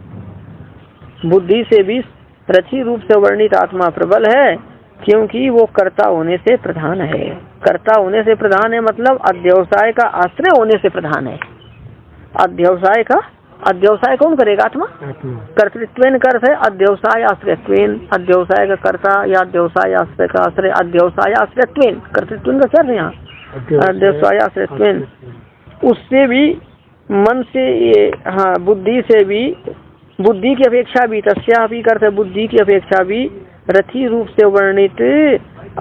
बुद्धि से भी रथी रूप से वर्णित आत्मा प्रबल है, क्योंकि वो कर्ता होने से प्रधान है। कर्ता होने से प्रधान है मतलब अध्यवसाय का आश्रय होने से प्रधान है। अध्यवसाय कौन करेगा? आत्मा। कर्तृत्वेन का अर्थ है अध्यवसाय आश्रयत्वेन। अध्यवसाय का कर्ता या अध्यवसाय आश्रय का आश्रय, अध्यवसाय आश्रयत्वेन। कर्तृत्वेन का क्या है यहाँ? अध्यवसाय आश्रयत्वेन। उससे भी मन से, हाँ, बुद्धि से भी, बुद्धि की अपेक्षा भी, तस्यापि का अर्थ है बुद्धि की अपेक्षा भी रथी रूप से वर्णित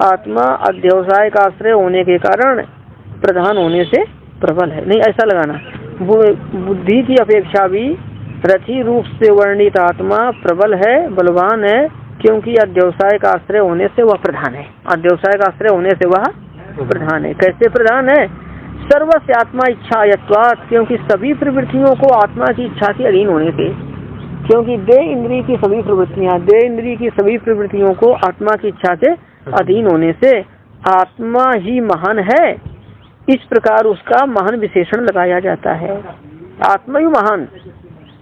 आत्मा अध्यवसाय का आश्रय होने के कारण प्रधान होने से प्रबल है। नहीं, ऐसा लगाना, बुद्धि की अपेक्षा भी रथी रूप से वर्णित आत्मा प्रबल है, बलवान है, क्योंकि अध्यवसाय का आश्रय होने से वह प्रधान है। अध्यवसाय का आश्रय होने से वह प्रधान है। कैसे प्रधान है? सर्वस्य आत्मा इच्छायत्वात्, क्योंकि सभी प्रवृत्तियों को आत्मा की इच्छा के अधीन होने से। क्योंकि देह इंद्रिय की सभी प्रवृत्तियां, देह इंद्रिय की सभी प्रवृत्तियों को आत्मा की इच्छा के अधीन होने से आत्मा ही महान है, इस प्रकार उसका महान विशेषण लगाया जाता है। आत्मा ही महान,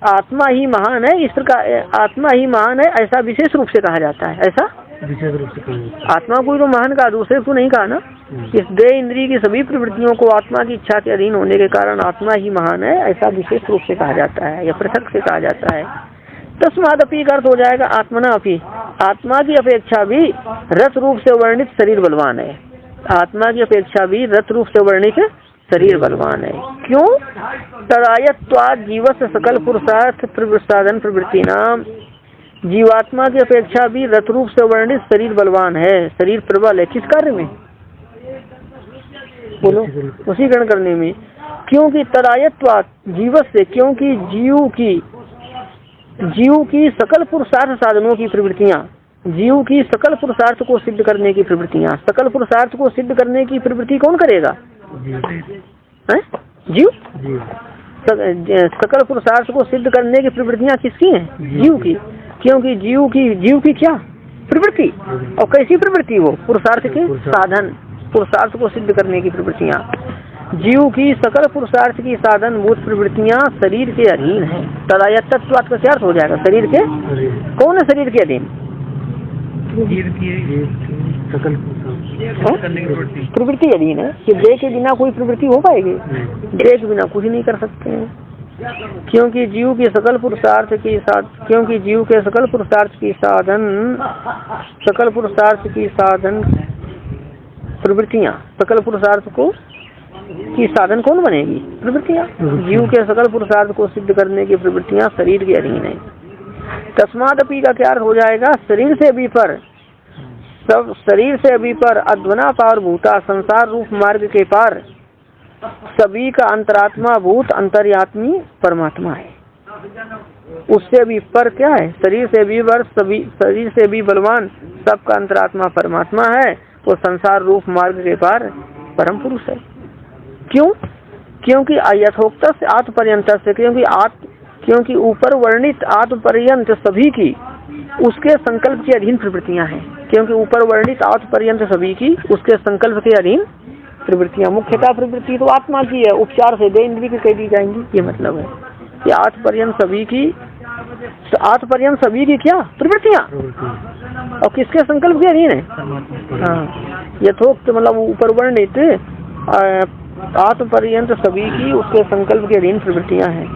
आत्मा ही महान है, इस प्रकार आत्मा ही महान है ऐसा विशेष रूप से कहा जाता है। ऐसा विशेष रूप से कहा, आत्मा को तो महान कहा, दूसरे को नहीं कहा ना। इस देह इंद्रिय की सभी प्रवृत्तियों को आत्मा की इच्छा के अधीन होने के कारण आत्मा ही महान है ऐसा विशेष रूप से कहा जाता है या पृथक से कहा जाता है। तस्मादपि का अर्थ हो जाएगा आत्मना अपि, आत्मा की अपेक्षा भी रथ रूप से वर्णित शरीर बलवान है। आत्मा की अपेक्षा भी रथ रूप से वर्णित शरीर बलवान है। क्यों? तदायत्वात् जीवस्य सकल पुरुषार्थ साधन प्रवृत्ति नाम, जीवात्मा की अपेक्षा भी रथ रूप से वर्णित शरीर बलवान है, शरीर प्रबल है। किस कार्य में? बोलो, वशीकरण करने में। क्योंकि तदायत्वात् जीवस्य, क्योंकि जीव की सकल पुरुषार्थ साधनों की प्रवृत्तियां, जीव की सकल पुरुषार्थ को सिद्ध करने की प्रवृत्तियां, सकल पुरुषार्थ को सिद्ध करने की प्रवृत्ति कौन करेगा? जीव। सकल पुरुषार्थ को सिद्ध करने की प्रवृत्तियां किसकी हैं? जीव की। क्योंकि जीव की क्या प्रवृत्ति, और कैसी प्रवृत्ति? वो पुरुषार्थ के साधन, पुरुषार्थ को सिद्ध करने की प्रवृत्तियां। जीव की सकल पुरुषार्थ की साधन भूत प्रवृत्तियां शरीर के अधीन है। तदायत्वात् का क्या अर्थ हो जाएगा? शरीर के, कौन है शरीर के अधीन? प्रवृत्ति अधीन है कि देह के बिना कोई प्रवृत्ति हो पाएगी? देह के बिना कुछ नहीं कर सकते हैं। क्योंकि जीव की सकल पुरुषार्थ की क्योंकि जीव के सकल पुरुषार्थ की साधन प्रवृत्तियां, सकल पुरुषार्थ को की साधन कौन बनेगी? प्रवृत्तियां। जीव के सकल पुरुषार्थ को सिद्ध करने की प्रवृत्तियां शरीर के अधीन है। तस्मादपि का क्या अर्थ हो जाएगा? शरीर से भी पर, सब शरीर से भी पर अध्वना पार भूता, संसार रूप मार्ग के पार सभी का अंतरात्मा भूत अंतर्यात्मी परमात्मा है। उससे भी पर क्या है? शरीर से भी पर, सभी शरीर से भी बलवान सबका अंतरात्मा परमात्मा है, वो संसार रूप मार्ग के पार परम पुरुष है। क्यों? क्योंकि यथोक्त से आत्म पर्यंत से, क्योंकि ऊपर वर्णित आत्म पर्यंत सभी की उसके संकल्प के अधीन प्रवृत्तियां हैं। क्योंकि ऊपर वर्णित आत्म पर्यंत सभी की उसके संकल्प के अधीन प्रवृत्तियां, मुख्यतः प्रवृत्ति तो आत्मा की है, उपचार से देह इंद्रिय की कह दी जाएंगी। ये मतलब है कि आत्म पर्यंत सभी की, आत्म पर्यंत सभी की क्या प्रवृत्तियां, और किसके संकल्प के अधीन है? हाँ, यथोक्त मतलब ऊपर वर्णित आत्म पर्यंत सभी की उसके संकल्प के अधीन प्रवृत्तियां हैं।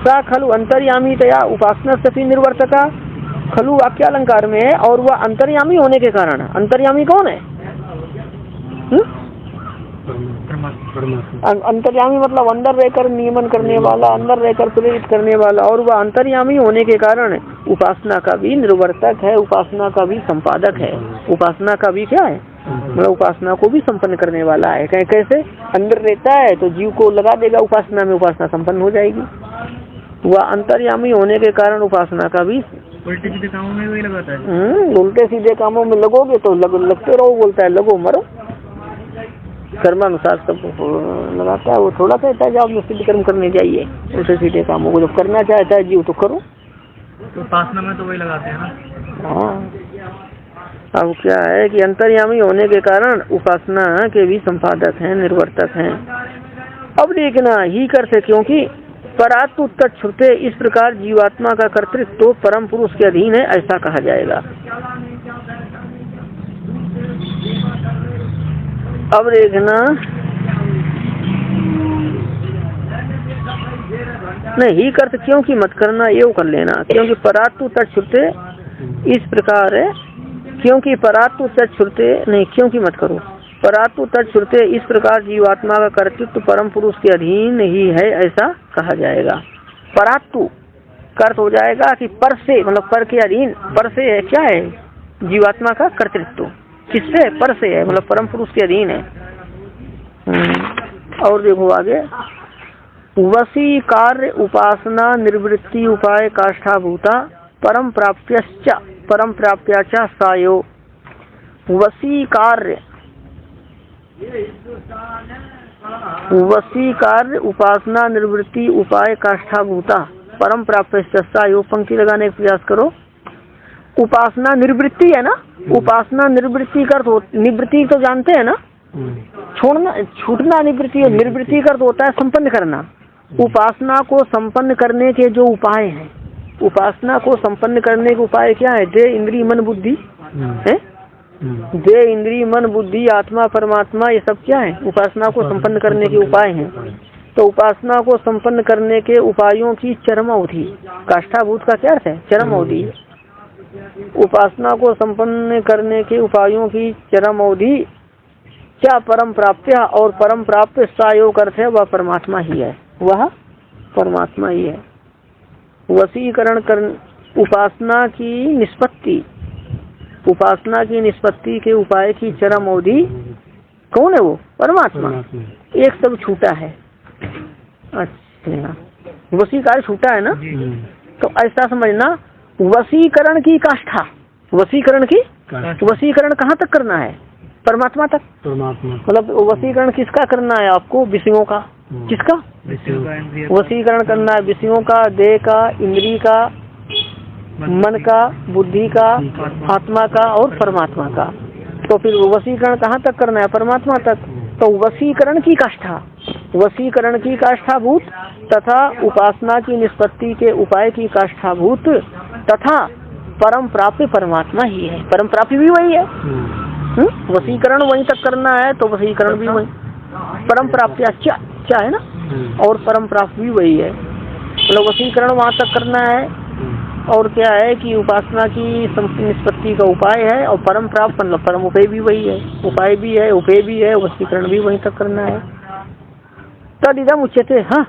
सा खलु अंतर्यामी तया उपासना सफी निर्वर्तका, खलु वाक्य अलंकार में है और वह अंतर्यामी होने के कारण। अंतर्यामी कौन है? अंतर्यामी मतलब अंदर रहकर नियमन करने वाला, अंदर रहकर प्रेरित करने वाला, और वह अंतर्यामी होने के कारण उपासना का भी निर्वर्तक है, उपासना का भी संपादक है, उपासना का भी क्या है, मतलब उपासना को भी संपन्न करने वाला है। कहीं कैसे अंदर रहता है तो जीव को लगा देगा उपासना में, उपासना संपन्न हो जाएगी। वह अंतर्यामी होने के कारण उपासना का भी उल्टे सीधे कामों में वही लगाता है। उल्टे सीधे कामों में लगोगे तो लगते रहो, बोलता है लगो मरो, कर्मानुसार सब लगाता है। वो थोड़ा कहता है जब आप सिद्ध कर्म करने जाइए, उल्टे सीधे कामों को जब करना चाहता है जीव तो करो। तो उपासना में तो वही लगाते हैं ना। हाँ, अब क्या है कि अंतर्यामी होने के कारण उपासना के भी संपादक हैं, निर्वर्तक हैं। अब देखना ही करते, क्योंकि परात्म तच्छ्रुते, इस प्रकार जीवात्मा का कर्तृत्व तो परम पुरुष के अधीन है, ऐसा कहा जाएगा। अब देखना नहीं ही करते, क्योंकि मत करना, ये कर लेना, क्योंकि परात्म तच्छ्रुते इस प्रकार है, क्योंकि परात्म तच्छ्रुते नहीं, क्योंकि मत करो, परात्म तच्छ्रुते इस प्रकार जीवात्मा का कर्तृत्व परम पुरुष के अधीन ही है, ऐसा कहा जाएगा। परात्तु कर्त हो जाएगा कि पर से, मतलब पर के अधीन, पर से है क्या है, जीवात्मा का कर्तृत्व किससे, पर से है, मतलब परम पुरुष के अधीन है। और देखो आगे, वसी कार्य उपासना निर्वृत्ति उपाय काष्ठाभूता परम प्राप्त्याच सायो। वसी कार्य उपासना निवृत्ति उपाय काष्ठाभूता परम प्राप्त्याच सायो। पंक्ति लगाने का प्रयास करो। उपासना निवृत्ति है ना, उपासना निवृत्ति का निवृत्ति तो जानते हैं ना, छोड़ना छूटना निवृत्ति, निवृत्ति का होता है संपन्न करना। उपासना को संपन्न करने के जो उपाय हैं, उपासना को संपन्न करने के उपाय क्या है, देह इंद्रिय मन बुद्धि है, देह इंद्रिय मन बुद्धि आत्मा परमात्मा, ये सब क्या है, उपासना को संपन्न करने के उपाय हैं। तो उपासना को संपन्न करने के उपायों की चरम अवधि, काष्ठाभूत का क्या अर्थ है, चरम अवधि। उपासना को संपन्न करने के उपायों की चरम अवधि क्या, परम प्राप्त्या, और परम प्राप्त सायोग अर्थ है वह परमात्मा ही है, वह परमात्मा ही है। वशीकरण कर उपासना की निष्पत्ति, उपासना की निष्पत्ति के उपाय की चरम अवधि कौन है, वो परमात्मा। एक सब छूटा है, अच्छा वशीकार छूटा है ना, तो ऐसा समझना वशीकरण की काष्ठा, वशीकरण की, वशीकरण कहाँ तक करना है, परमात्मा तक। मतलब वशीकरण किसका करना है आपको, विषयों का, किसका वशीकरण करना है, विषयों का, देह का, इंद्रिय का, मन का, बुद्धि का, आत्मा का और परमात्मा का। तो फिर वशीकरण कहाँ तक करना है, परमात्मा तक। तो वशीकरण की काष्ठा, वशीकरण की काष्ठाभूत तथा उपासना की निष्पत्ति के उपाय की काष्ठाभूत तथा परम प्राप्ति परमात्मा ही है, परम प्राप्ति भी वही है। वशीकरण वहीं तक करना है तो वशीकरण भी वही, परम प्राप्ति अच्छा है ना, और परम प्राप्ति भी वही है। मतलब वशीकरण वहाँ तक करना है, और क्या है कि उपासना की निष्पत्ति का उपाय है, और परम प्राप्त मतलब परम उपाय भी वही है, उपाय भी है, उपाय भी है, वशीकरण भी वहीं तक करना है। तदिदम उच्यते, हाँ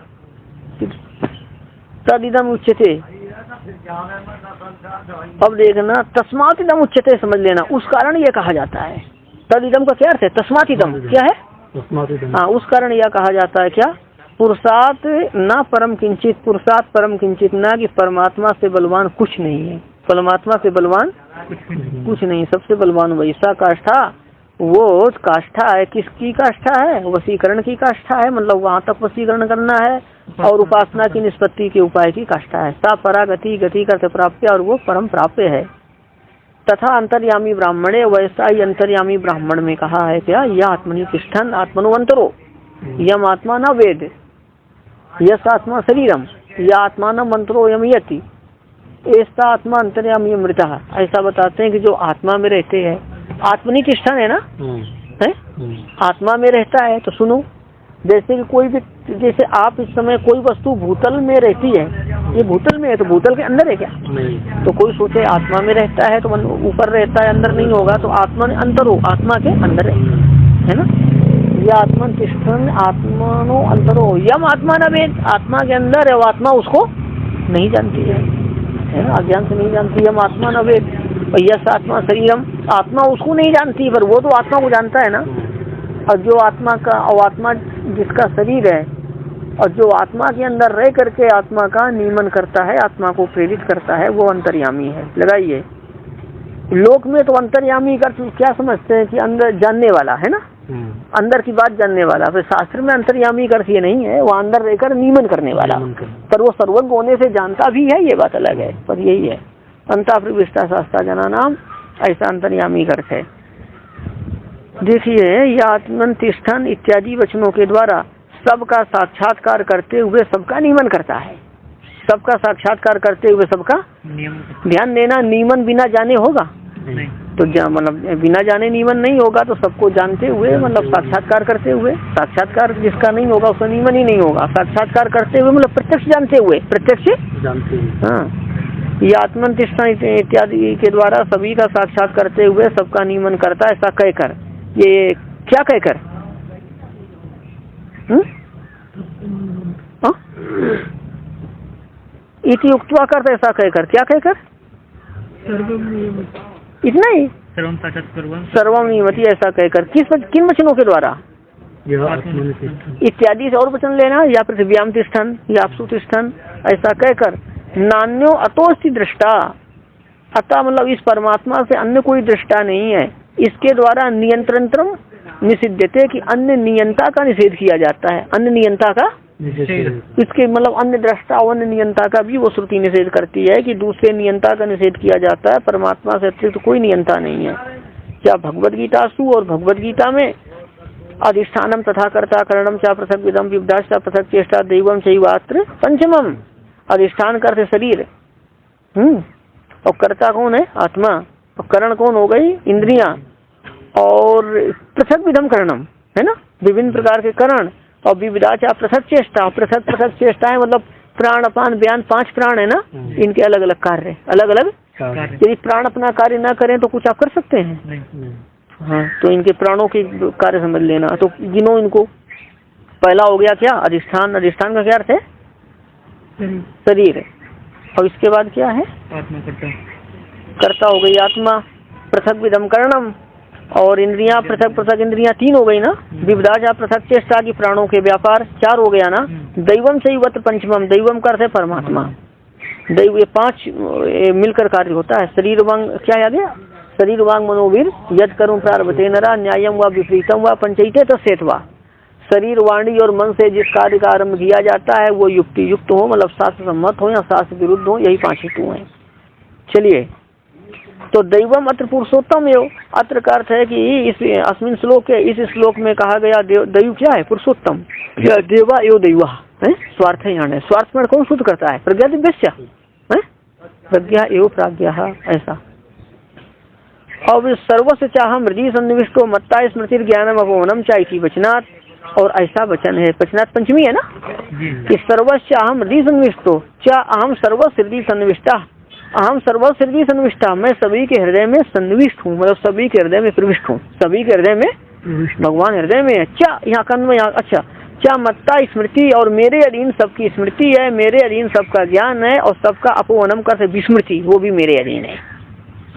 तदिदम उच्यते। अब देखना, तस्मात् इदम उच्यते समझ लेना, उस कारण यह कहा जाता है। तदिदम का क्या अर्थ है, तस्मात् इदम क्या है, हाँ उस कारण यह कहा जाता है क्या, पुरुषात ना परम किंचित, पुरुषात परम किंचित, ना कि परमात्मा से बलवान कुछ नहीं है, परमात्मा से बलवान कुछ नहीं, सबसे बलवान वैसा काष्ठा, वो काष्ठा है, किसकी काष्ठा है, वशीकरण की काष्ठा है, मतलब वहाँ तक वशीकरण करना है, और उपासना की निष्पत्ति के उपाय की काष्ठा है। सा परागति, गति करते प्राप्य, और वो परम प्राप्य है। तथा अंतर्यामी ब्राह्मणे, वैसा ही अंतर्यामी ब्राह्मण में कहा है क्या, यह आत्मनि तिष्ठन आत्मनुवंतरो, यम आत्मा न वेद, यस आत्मा शरीरम, यह आत्मा न मंत्रो यम यति, ऐसा आत्मा अंतर्यामी अमृता। ऐसा बताते हैं कि जो आत्मा में रहते हैं, आत्मनि तिष्ठन है ना, है आत्मा में रहता है। तो सुनो, जैसे कि कोई भी, जैसे आप इस समय कोई वस्तु भूतल में रहती है, ये भूतल में है तो भूतल के अंदर है क्या, नहीं। तो कोई सोचे आत्मा में रहता है तो ऊपर रहता है, अंदर नहीं होगा, तो आत्मा ने अंतर हो, आत्मा के अंदर है ना। या आत्मन तिष्ठन आत्मनो अंतरो यम आत्मा न वेद, आत्मा के अंदर है वो आत्मा उसको नहीं जानती है ना, अज्ञान से नहीं जानती। यम आत्मा न वेद और यस आत्मा शरीरम, आत्मा उसको नहीं जानती पर वो तो आत्मा को जानता है ना। और जो आत्मा का, और आत्मा जिसका शरीर है और जो आत्मा के अंदर रह करके आत्मा का नियमन करता है, आत्मा को प्रेरित करता है, वो अंतर्यामी है। लगाइए, लोक में तो अंतर्यामी का क्या समझते हैं कि अंदर जानने वाला है ना, अंदर की बात जानने वाला। फिर शास्त्र में अंतर्यामी का अर्थ ये नहीं है वो अंदर रहकर नियमन करने वाला, पर वो सर्वज्ञ होने से जानता भी है, ये बात अलग है। पर यही है अंता प्रविष्टा शास्त्रा जना नाम, ऐसा अंतर्यामी का अर्थ है। देखिए, यह आत्मन तिष्ठन इत्यादि वचनों के द्वारा सबका साक्षात्कार करते हुए सबका नियमन करता है। सबका साक्षात्कार करते हुए सबका ध्यान देना, नियमन बिना जाने होगा नहीं। तो मतलब बिना जाने नियमन नहीं होगा, तो सबको जानते हुए मतलब साक्षात्कार करते हुए। साक्षात्कार जिसका नहीं होगा उसका नियमन ही नहीं होगा। साक्षात्कार करते हुए मतलब प्रत्यक्ष जानते हुए, प्रत्यक्ष जानते हुए। हाँ, ये आत्मनिष्ठा इत्यादि के द्वारा सभी का साक्षात करते हुए सबका नियमन करता है, ऐसा कहकर। ये क्या कहकर? इति उक्त्वा करते, ऐसा कहकर। क्या कहकर? इतना ही, सर्वम नियमति, ऐसा कहकर। किन वचनों के द्वारा? इत्यादि से और वचन लेना, या पृथ्व्याम तिष्ठन या आपसु तिष्ठन, ऐसा कहकर। नान्यो अतोस्ति दृष्टा, अतः मतलब इस परमात्मा से अन्य कोई दृष्टा नहीं है। इसके द्वारा नियंत्रणत्रम निषिद्धते, कि अन्य नियंता का निषेध किया जाता है। अन्य नियंता का, इसके मतलब अन्य दृष्टा और अन्य नियंता का भी वो श्रुति निषेध करती है कि दूसरे नियंता का निषेध किया जाता है। परमात्मा से अतिरिक्त कोई नियंता नहीं है। क्या भगवद गीता सु, और भगवद गीता में अधिष्ठानम तथा कर्ता करणम चा पृथक विदम विपदाश चा पृथक चेष्टा दैवम चैवात्र पंचमम। अधिष्ठान करते शरीर, और कर्ता कौन है? आत्मा। और करण कौन हो गई? इंद्रियां। और पृथक विधम करणम है ना, विभिन्न प्रकार के करण। और विविधाचा पृथक चेष्टा, पृथक पृथक चेष्टाएं मतलब प्राण अपान व्यान, 5 प्राण है ना, इनके अलग अलग कार्य, अलग अलग। यदि प्राण अपना कार्य ना करें तो कुछ आप कर सकते हैं? हाँ, तो इनके प्राणों के कार्य समझ लेना। तो गिनो इनको। पहला हो गया क्या? अधिष्ठान। अधिष्ठान का क्या अर्थ है? शरीर। और इसके बाद क्या है? आत्मा करता। कर्ता हो गई आत्मा। पृथक विधम करणम, और इंद्रियां पृथक पृथक इंद्रियां 3 हो गई ना। विविधा पृथक चेष्टा की प्राणों के व्यापार 4 हो गया ना। दैवम चैवत पंचमम, दैवम का अर्थ है परमात्मा। दैव, ये 5 मिलकर कार्य होता है। शरीर वांग, क्या याद है? शरीर वांग मनोवीर यद करूं प्रारभते नरा न्यायम व विपरीतम व पंचैते तस्सेत्वा। शरीर वाणी और मन से जिस कार्य का आरम्भ किया जाता है वो युक्ति युक्त हो, मतलब शास्त्र सम्मत हो या शास्त्र विरुद्ध हो, यही 5 हेतु हैं। चलिए, तो दैवम अत्र पुरुषोत्तम एव, अत्र का अर्थ है कि इस अस्मिन श्लोक के इस श्लोक में कहा गया दैव क्या है? पुरुषोत्तम। देवा एव दैवा है, स्वार्थ यहाँ है। स्वार्थ में कौन शुद्ध करता है? प्रज्ञा दिव्यस्य है, प्रज्ञा एव प्राज्ञा, ऐसा। अब सर्वस्व चाह हृदय सन्निविष्टो मत्ता स्मृति ज्ञानम अपोनम चाइती वचनात्, और ऐसा वचन है, वचनात् पंचमी है ना, कि सर्वस्व अहम हृदय सन्निविष्टो चा अहम सर्वस्व हृदय सन्निविष्टा, अहम सर्वस्व हृदय सन्निविष्टा, मैं सभी के हृदय में सन्निविष्ट हूँ, मतलब सभी के हृदय में प्रविष्ट हूँ। सभी के हृदय में भगवान हृदय में है। चा यहाँ कर्ण में, अच्छा, चा मत्ता स्मृति, और मेरे अधीन सबकी स्मृति है, मेरे अधीन सबका ज्ञान है, और सबका अपवनम कर विस्मृति, वो भी मेरे अधीन है।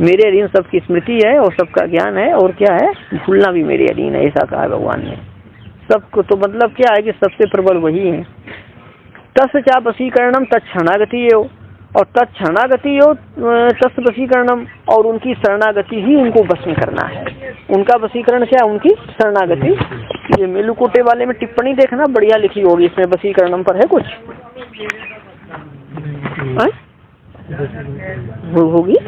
मेरे अधीन सबकी स्मृति है और सबका ज्ञान है, और क्या है? भूलना भी मेरे अधीन है, ऐसा कहा भगवान ने। सबको तो मतलब क्या है कि सबसे प्रबल वही है। तस् चा वशीकरणम तत्क्षणागति है, और तत्क्षणागति हो तस् वशीकरणम, और उनकी शरणागति ही उनको वश में करना है। उनका वशीकरण क्या है? उनकी शरणागति। ये मेलुकोटे वाले में टिप्पणी देखना, बढ़िया लिखी होगी, इसमें वशीकरणम पर है कुछ होगी।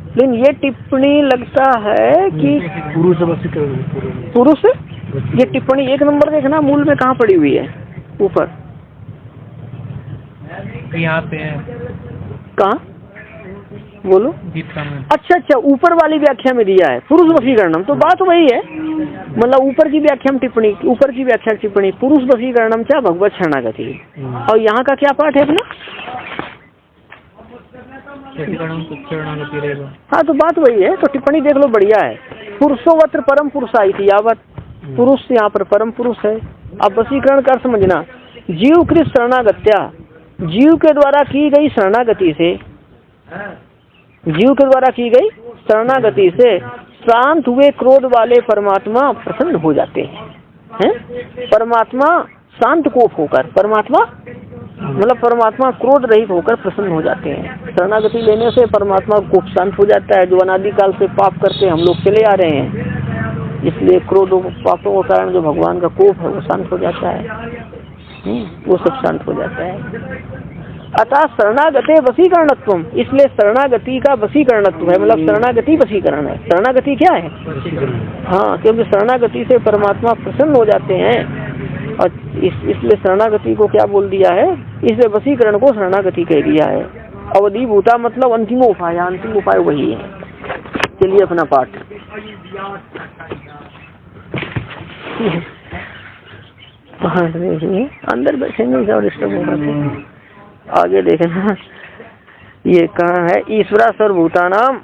लेकिन ये टिप्पणी लगता है कि पुरुष, ये टिप्पणी 1 नंबर देखना, मूल में कहाँ पड़ी हुई है? ऊपर यहाँ पे है। कहाँ? बोलो। अच्छा अच्छा, ऊपर वाली व्याख्या में दिया है पुरुष वशीकरणम, तो बात वही है, मतलब ऊपर की व्याख्या में टिप्पणी, ऊपर की व्याख्या टिप्पणी पुरुष वशीकरणम चा भगवत शरणागति। और यहाँ का क्या पाठ है अपना? शरणागति रहेगा। हाँ तो बात वही है, तो टिप्पणी देख लो, बढ़िया है। पुरुषोवत्र परम पुरुषाई थी यावत, पुरुष यहाँ पर परम पुरुष है। अब वशीकरण कर समझना, जीव कृत शरणागत्या, जीव के द्वारा की गई शरणागति से, जीव के द्वारा की गई शरणागति से शांत हुए क्रोध वाले परमात्मा प्रसन्न हो जाते हैं। परमात्मा शांत कोप होकर, परमात्मा मतलब परमात्मा क्रोध रहित होकर प्रसन्न हो जाते हैं। शरणागति लेने से परमात्मा कोप शांत हो जाता है। जो अनादिकाल से पाप करके हम लोग चले आ रहे हैं, इसलिए क्रोध पापों के कारण जो भगवान का कोप है वो शांत हो जाता है, वो सब शांत हो जाता है। अतः शरणागते वशीकरणत्वम, इसलिए शरणागति का वशीकरणत्व है, मतलब शरणागति वशीकरण है। शरणागति क्या है? हाँ, क्योंकि शरणागति से परमात्मा प्रसन्न हो जाते हैं, और इसलिए शरणागति को क्या बोल दिया है, इसलिए वशीकरण को शरणागति कह दिया है। अवधिभूता मतलब अंतिम उपाय, अंतिम उपाय वही है। चलिए अपना पाठ अंदर बैठेंगे और डिस्टर्ब होगा। आगे देखना, ये कहाँ है? ईश्वरा सर्वभूतानाम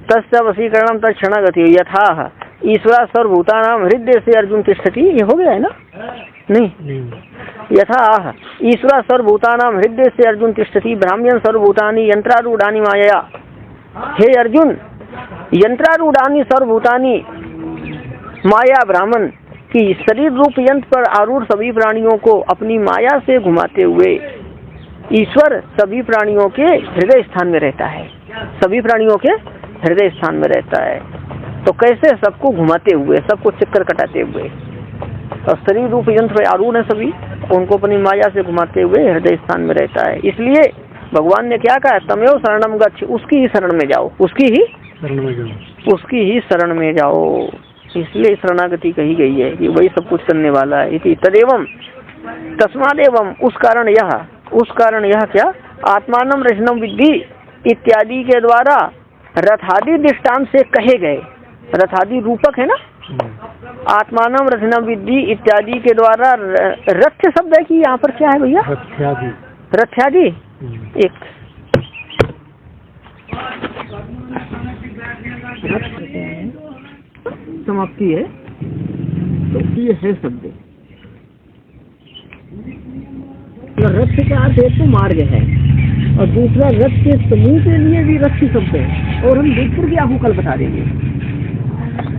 तस्य वशीकरणम तत्क्षणागति यथा ईश्वरा सर्वभूतानाम हृदय से अर्जुन तिष्ठति, ये हो गया है ना? नहीं, यथा ईश्वरा सर्वभूतानाम हृदय से अर्जुन तिष्ठति ब्राह्मण सर्वभूतानि यंत्रारूढ़ानि माया। हे अर्जुन, यंत्रारूढ़ानि सर्वभूतानि माया ब्राह्मण कि शरीर रूप यंत्र पर आरूढ़ सभी प्राणियों को अपनी माया से घुमाते हुए ईश्वर सभी प्राणियों के हृदय स्थान में रहता है, सभी प्राणियों के हृदय स्थान में रहता है। तो कैसे? सबको घुमाते हुए, सबको चक्कर कटाते हुए, और शरीर रूप यंत्र पर आरूढ़ है सभी, उनको अपनी माया से घुमाते हुए हृदय स्थान में रहता है। इसलिए भगवान ने क्या कहा? तमेव शरणम गच्छ, उसकी ही शरण में जाओ, उसकी ही शरण में जाओ। इसलिए शरणागति कही गई है, ये वही सब कुछ करने वाला है। इति तदेवम तस्मादेवम, उस कारण यह क्या? आत्मानम रचनम विद्धि इत्यादि के द्वारा रथादि दृष्टांत से कहे गए, रथादि रूपक है ना, आत्मानम रचनम विद्धि इत्यादि के द्वारा रथ शब्द है कि यहाँ पर क्या है भैया? रथ्यादि। एक समाप्ति है, तो ये है शब्द। रथ का अर्थ एक तो मार्ग है, और दूसरा रथ के समूह के लिए भी रथ शब्द है, और हम देख करके आपको कल बता देंगे।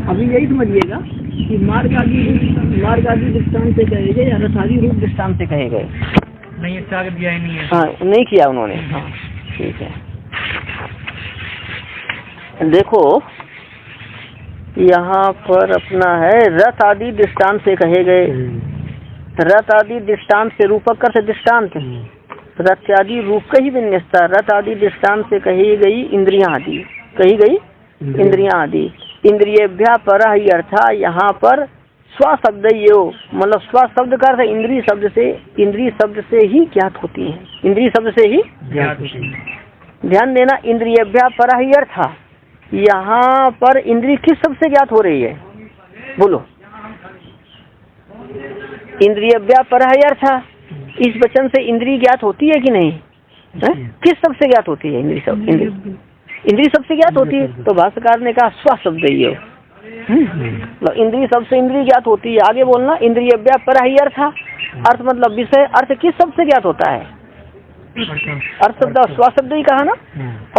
अभी यही समझिएगा कि मार्ग आदि दृष्टांत से कहे गए या रथ आदि रूप दृष्टांत से कहे गए। नहीं, अच्छा आगे दिया ही नहीं है। हाँ, नहीं किया उन्होंने। हाँ ठीक है, देखो यहाँ पर अपना है रथ आदि दृष्टांत से कहे गए। रथ आदि दृष्टांत से रूपक कर से दृष्टांत, रथ आदि रूप का ही विन्यासता। रथ आदि दृष्टांत से कही गई इंद्रियां आदि, कही गई इंद्रियां आदि। इंद्रियेभ्यः परः ही अर्था, यहाँ पर स्व शब्द यो, मतलब स्व शब्द का अर्थ इंद्रिय शब्द से ही ज्ञात होती है, इंद्रिय शब्द से ही ज्ञात होती है। ध्यान देना, इंद्रियेभ्यः परः ही अर्था, यहाँ पर इंद्रिय किस शब्द से ज्ञात हो रही है? बोलो, इंद्रियेभ्यः परः ही अर्था, इस वचन से इंद्रिय ज्ञात होती है कि नहीं? किस शब्द से ज्ञात होती है? इंद्रिय शब्द से ज्ञात होती है। तो भाष्यकार ने कहा स्व शब्द ये, इंद्रिय शब्द से इंद्रिय ज्ञात होती है। आगे बोलना, इंद्रियेभ्यः परः ही अर्था, अर्थ मतलब विषय, अर्थ किस शब्द से ज्ञात होता है? अर्थ शब्द स्व शब्द ही कहा ना।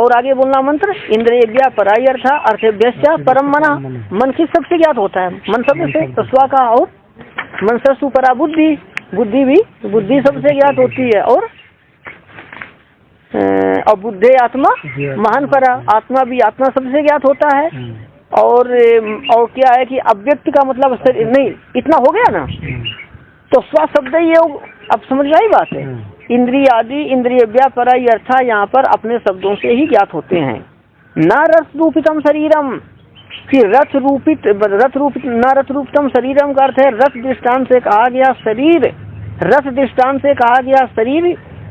और आगे बोलना मंत्र, इंद्रियेभ्यः परः ही अर्था अर्थेभ्यश्च परम मना, मन किस शब्द से ज्ञात होता है? मन शब्द से। तो स्व का और मनसस्तु परा बुद्धि, बुद्धि भी बुद्धि शब्द से ज्ञात होती है। और बुद्धे आत्मा महान परा, आत्मा भी आत्मा शब्द से ज्ञात होता है। और क्या है कि अव्यक्त का मतलब नहीं, इतना हो गया ना। तो स्व शब्द ये, अब समझ आई बात है। इंद्रिय आदि इंद्रियेभ्यः परः ही अर्था यहाँ पर अपने शब्दों से ही ज्ञात होते हैं। न रथ रूपितम शरीरम, कि रथ रूपित न रथ रूपितम शरीरम का अर्थ है रथ दृष्टांत से कहा गया शरीर, रथ दृष्टांत से कहा गया शरीर,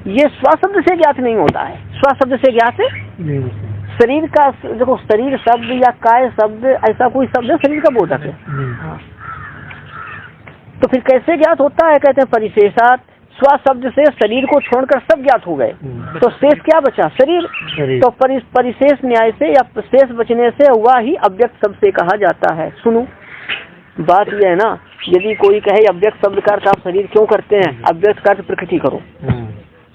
ये स्व शब्द से ज्ञात नहीं होता है। स्व शब्द से ज्ञात शरीर का, देखो शरीर शब्द या काय शब्द ऐसा कोई शब्द है शरीर का बोधक है। हाँ। तो फिर कैसे ज्ञात होता है? कहते हैं परिशेषात, स्व शब्द से शरीर को छोड़कर सब ज्ञात हो गए, तो शेष क्या बचा? शरीर। तो परिशेष न्याय से या शेष बचने से वह ही अव्यक्त शब्द से कहा जाता है। सुनो, बात यह है ना, यदि कोई कहे अव्यक्त शब्द का अर्थ आप शरीर क्यों करते हैं, अव्यक्त का अर्थ प्रकृति करो,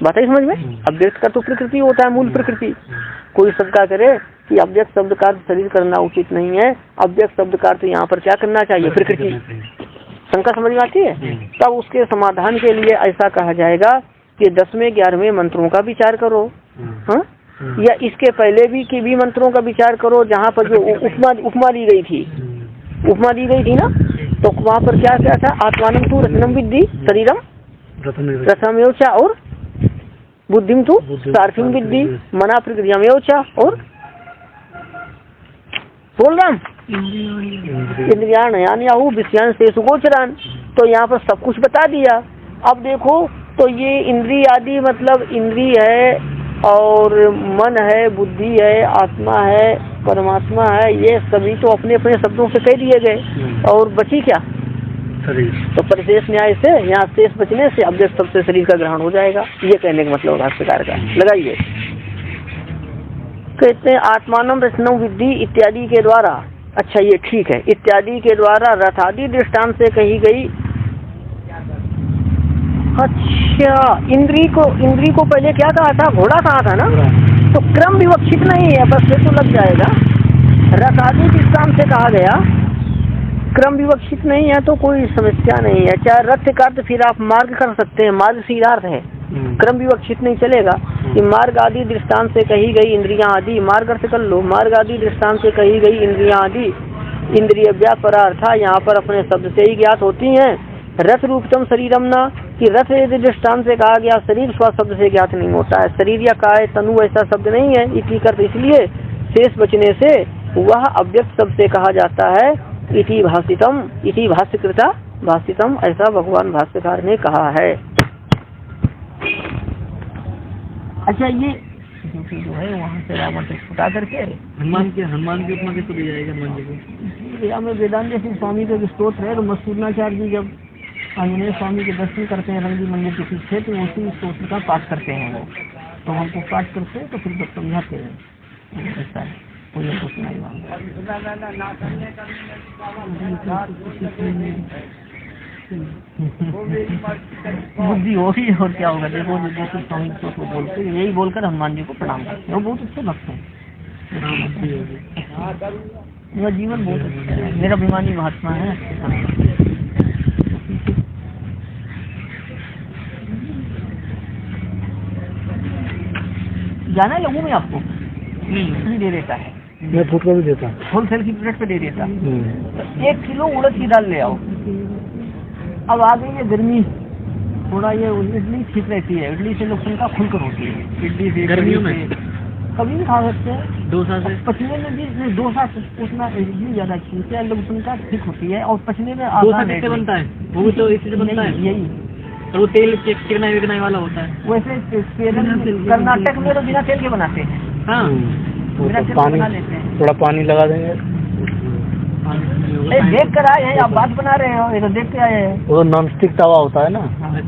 बात है समझ में? अव्यक्त का तो प्रकृति होता है, मूल प्रकृति। कोई शंका करे कि अव्यक्त शब्द का अर्थ शरीर करना उचित नहीं है, अव्यक्त शब्द का अर्थ यहाँ पर क्या करना चाहिए? प्रकृति। शंका समझ में आती है? तब उसके समाधान के लिए ऐसा कहा जाएगा कि 10वें 11वें मंत्रों का विचार करो, हाँ, या इसके पहले भी की भी मंत्रों का विचार करो, जहाँ पर जो उपमा दी गई थी, उपमा दी गई थी ना, तो वहाँ पर क्या क्या था? आत्मानं तु रत्नम विद्धि शरीरम रथमेव च और बुद्धिम तु सारथिम विद्धि मना प्रकृतिमेव च, और बोल रहा हूँ इंद्रियान यानी विषयान से सुगोचरान। तो यहाँ पर सब कुछ बता दिया। अब देखो, तो ये इंद्रिय आदि मतलब इंद्रिय है और मन है, बुद्धि है, आत्मा है, परमात्मा है, ये सभी तो अपने अपने शब्दों से कह दिए गए, और बची क्या? शरीर। तो परिशेष न्याय से यहाँ शेष बचने से अव्यक्त शब्द से शरीर का ग्रहण हो जाएगा, ये कहने का मतलब भाष्यकार का। लगाइए, कहते हैं आत्मानं रत्नम विद्धि इत्यादि के द्वारा, अच्छा ये ठीक है, इत्यादि के द्वारा रथादि दृष्टांत से कही गई। अच्छा, इंद्री को पहले क्या कहा था? घोड़ा कहा था ना, तो क्रम विवक्षित नहीं है, बस ये तो लग जाएगा। रथादि दृष्टांत से कहा गया, क्रम विवक्षित नहीं है तो कोई समस्या नहीं है। चाहे रथ का अर्थ फिर आप मार्ग कर सकते हैं, मार्ग सीधार्थ है, क्रम विवक्षित नहीं चलेगा। कि मार्ग आदि दृष्टांत से कही गई इंद्रियां आदि, मार्ग अर्थ कर लो, मार्ग आदि दृष्टांत से कही गई इंद्रियां आदि, इंद्रिय व्यापरार्था यहाँ पर अपने शब्द से ही ज्ञात होती हैं। रथ रूपतम शरीरम न, कि रथ यदि दृष्टांत से कहा गया शरीर स्व शब्द से ज्ञात नहीं होता है, शरीर या काय तनु ऐसा शब्द नहीं है, इसलिए शेष बचने से वह अव्यक्त शब्द से कहा जाता है। इति भाषितम, इति भाष्यकृता भाषितम, ऐसा भगवान भाष्यकार ने कहा है। अच्छा, ये जो है वहाँ से रावण से छुटा करके हनुमान के उपमा किसको दिया जाएगा? हनुमान जी को। हमें वेदांत सिंह स्वामी का स्तोत्र है, तो मसूरनाचार्य जी जब आंजनेय स्वामी के दर्शन करते हैं रंगी मंदिर के पीछे, तो उसी स्तोत्र का पाठ करते हैं वो, तो हमको पाठ करते हैं तो फिर जब समझाते हैं। ऐसा है, कोई कुछ नहीं बुद्धि होगी और क्या होगा। देखो जैसे स्वामी को बोलते यही बोलकर हनुमान जी को प्रणाम करते हैं, वो बहुत अच्छे भक्त हैं, मेरा जीवन बहुत अच्छा है, मेरा अभिमानी महात्मा है। जाना है लघु में आपको नहीं दे देता है, मैं फुट को भी देता हूँ, होलसेल की रेट पे दे देता। 1 किलो उड़द की दाल ले आओ। अब आ गई है गर्मी, थोड़ा ये इडली ठीक रहती है, इडली से लोग का खुलकर होती है, इडली से गर्मियों में कभी भी खा सकते हैं। डोसा से पचने में भी डोसा उतना इडली ज्यादा अच्छी है, लोग का ठीक होती है और पचने में डोसा कैसे बनता है? वो भी तो इसी से बनता है, यही, और वो तेल चिकनाई वाला होता है। वैसे कर्नाटक में तो बिना तेल के बनाते हैं। हाँ, बिना तेल के बना लेते हैं, थोड़ा पानी लगा देंगे। देख कर आए हैं, आप बात बना रहे हो, ये तो देख के आए हैं। वो नॉन स्टिक तवा होता है ना,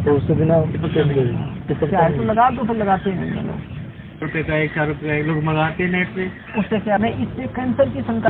तो उससे बिना क्या है, तो लगा दो, तो लगाते हैं रुपए का 1 4 रुपए लोग मंगाते हैं नेट पे। उससे क्या नहीं, इससे कैंसर की शंका।